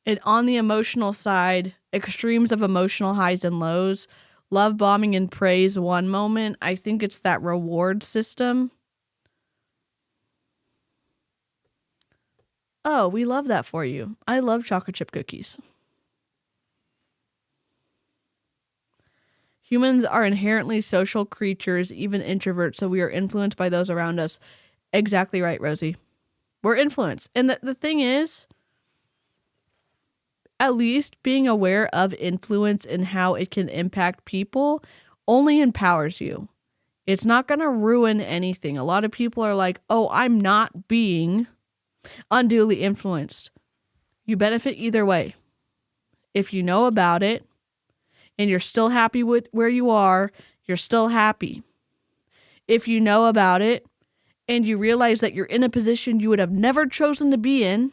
And on the emotional side, extremes of emotional highs and lows, love bombing and praise one moment. I think it's that reward system. Oh, we love that for you. I love chocolate chip cookies. Humans are inherently social creatures, even introverts, so we are influenced by those around us. Exactly right, Rosie. We're influenced. And the thing is, at least being aware of influence and how it can impact people only empowers you. It's not going to ruin anything. A lot of people are like, oh, I'm not being unduly influenced. You benefit either way. If you know about it and you're still happy with where you are, you're still happy. If you know about it and you realize that you're in a position you would have never chosen to be in,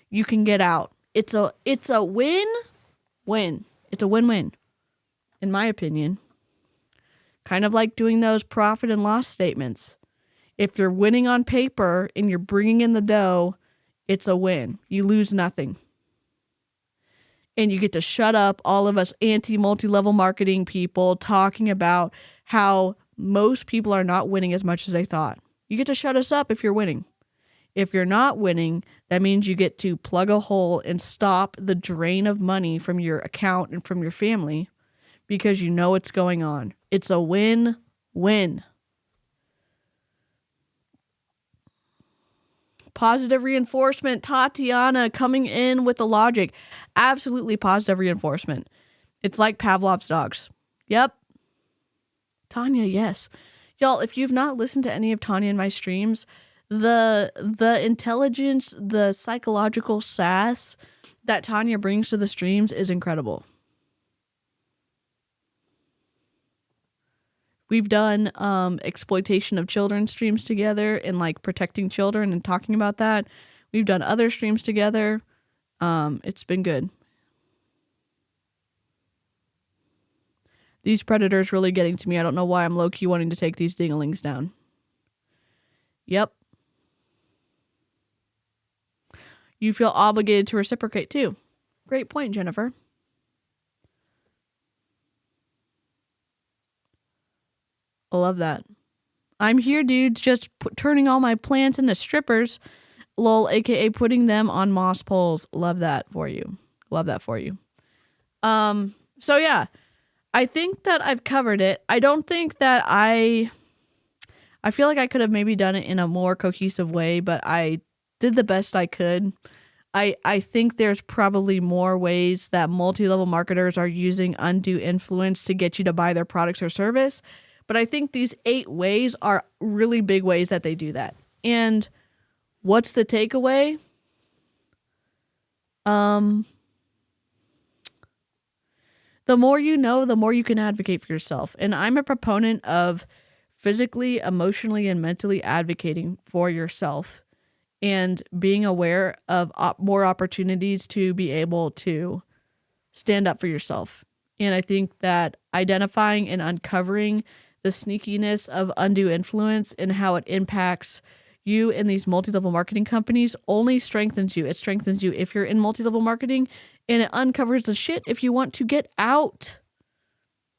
you can get out. It's a win-win. It's a win-win, in my opinion. Kind of like doing those profit and loss statements. If you're winning on paper and you're bringing in the dough, it's a win. You lose nothing. And you get to shut up all of us anti-multi-level marketing people talking about how most people are not winning as much as they thought. You get to shut us up if you're winning. If you're not winning, that means you get to plug a hole and stop the drain of money from your account and from your family because you know what's going on. It's a win-win. Positive reinforcement. Tatiana coming in with the logic. Absolutely positive reinforcement. It's like Pavlov's dogs. Yep. Tanya, yes. Y'all, if you've not listened to any of Tanya and my streams, the intelligence, the psychological sass that Tanya brings to the streams is incredible. We've done exploitation of children streams together and like protecting children and talking about that. We've done other streams together. It's been good. These predators really getting to me. I don't know why I'm low-key wanting to take these dinglings down. Yep. You feel obligated to reciprocate too. Great point, Jennifer. I love that. I'm here, dudes, just turning all my plants into strippers. Lol, aka putting them on moss poles. Love that for you. Love that for you. So yeah, I think that I've covered it. I don't think that I feel like I could have maybe done it in a more cohesive way, but I did the best I could. I think there's probably more ways that multi-level marketers are using undue influence to get you to buy their products or service. But I think these 8 ways are really big ways that they do that. And what's the takeaway? The more you know, the more you can advocate for yourself. And I'm a proponent of physically, emotionally, and mentally advocating for yourself and being aware of more opportunities to be able to stand up for yourself And I think that identifying and uncovering the sneakiness of undue influence and how it impacts you in these multi-level marketing companies only strengthens you. It strengthens you if you're in multi-level marketing, and it uncovers the shit if you want to get out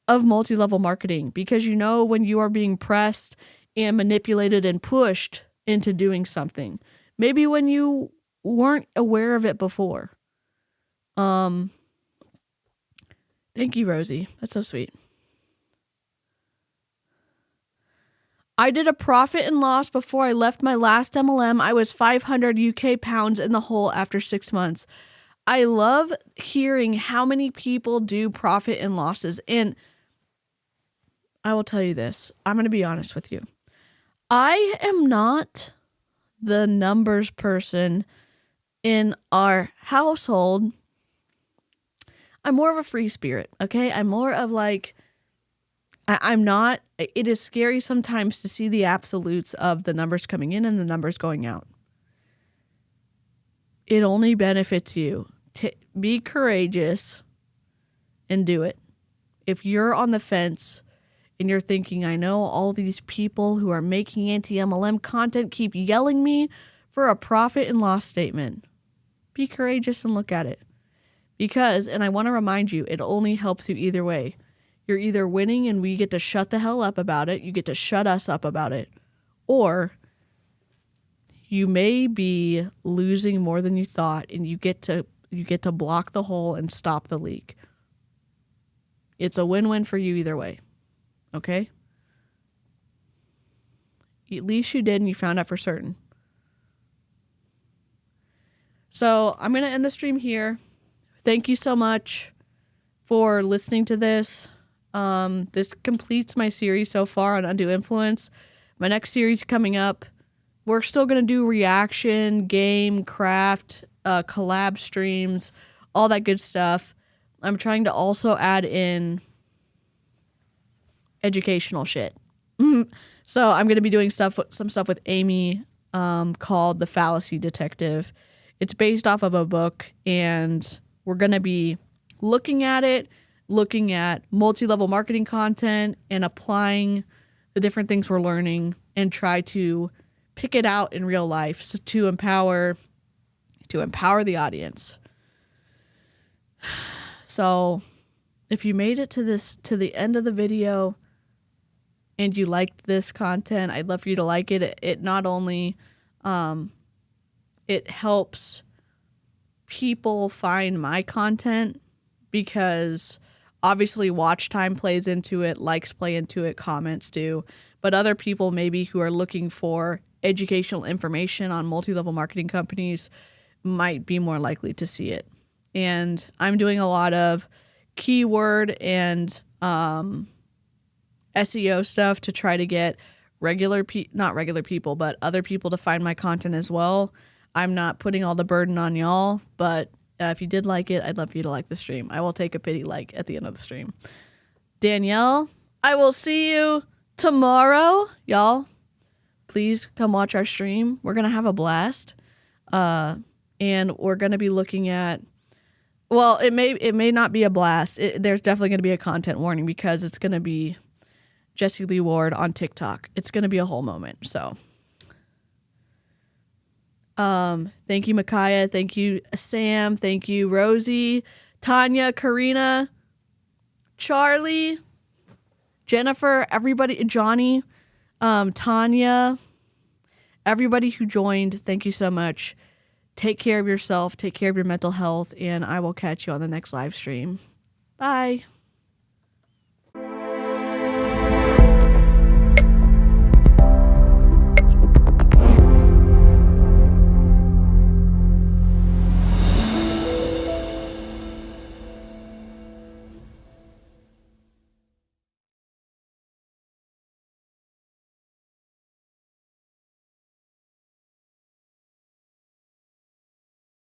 of multi-level marketing, because you know when you are being pressed and manipulated and pushed into doing something, maybe when you weren't aware of it before. Thank you, Rosie. That's so sweet. I did a profit and loss before I left my last MLM. I was 500 UK pounds in the hole after 6 months. I love hearing how many people do profit and losses. And I will tell you this. I'm going to be honest with you. I am not the numbers person in our household. I'm more of a free spirit, okay? I'm more of like, I'm not, it is scary sometimes to see the absolutes of the numbers coming in and the numbers going out. It only benefits you to be courageous and do it. If you're on the fence and you're thinking, I know all these people who are making anti-MLM content keep yelling me for a profit and loss statement, be courageous and look at it. Because, and I want to remind you, it only helps you either way. You're either winning and we get to shut the hell up about it, you get to shut us up about it, or you may be losing more than you thought and you get to block the hole and stop the leak. It's a win-win for you either way. Okay? At least you did and you found out for certain. So I'm going to end the stream here. Thank you so much for listening to this. This completes my series so far on undue influence. My next series coming up, we're still going to do reaction, game, craft, collab streams, all that good stuff. I'm trying to also add in educational shit. So I'm going to be doing some stuff with Amy called The Fallacy Detective. It's based off of a book, and we're going to be looking at multi-level marketing content and applying the different things we're learning and try to pick it out in real life to empower the audience. So if you made it to the end of the video and you liked this content, I'd love for you to like it. It not only it helps people find my content, because obviously watch time plays into it, likes play into it, comments do, but other people maybe who are looking for educational information on multi-level marketing companies might be more likely to see it. And I'm doing a lot of keyword and SEO stuff to try to get not regular people, but other people to find my content as well. I'm not putting all the burden on y'all, but if you did like it, I'd love for you to like the stream. I will take a pity like at the end of the stream. Danielle, I will see you tomorrow. Y'all, please come watch our stream. We're going to have a blast. And we're going to be looking at, well, it may not be a blast. There's definitely going to be a content warning because it's going to be Jessie Lee Ward on TikTok. It's going to be a whole moment. So thank you, Micaiah. Thank you, Sam. Thank you, Rosie, Tanya, Karina, Charlie, Jennifer, everybody, Johnny, Tanya, everybody who joined. Thank you so much. Take care of yourself. Take care of your mental health. And I will catch you on the next live stream. Bye.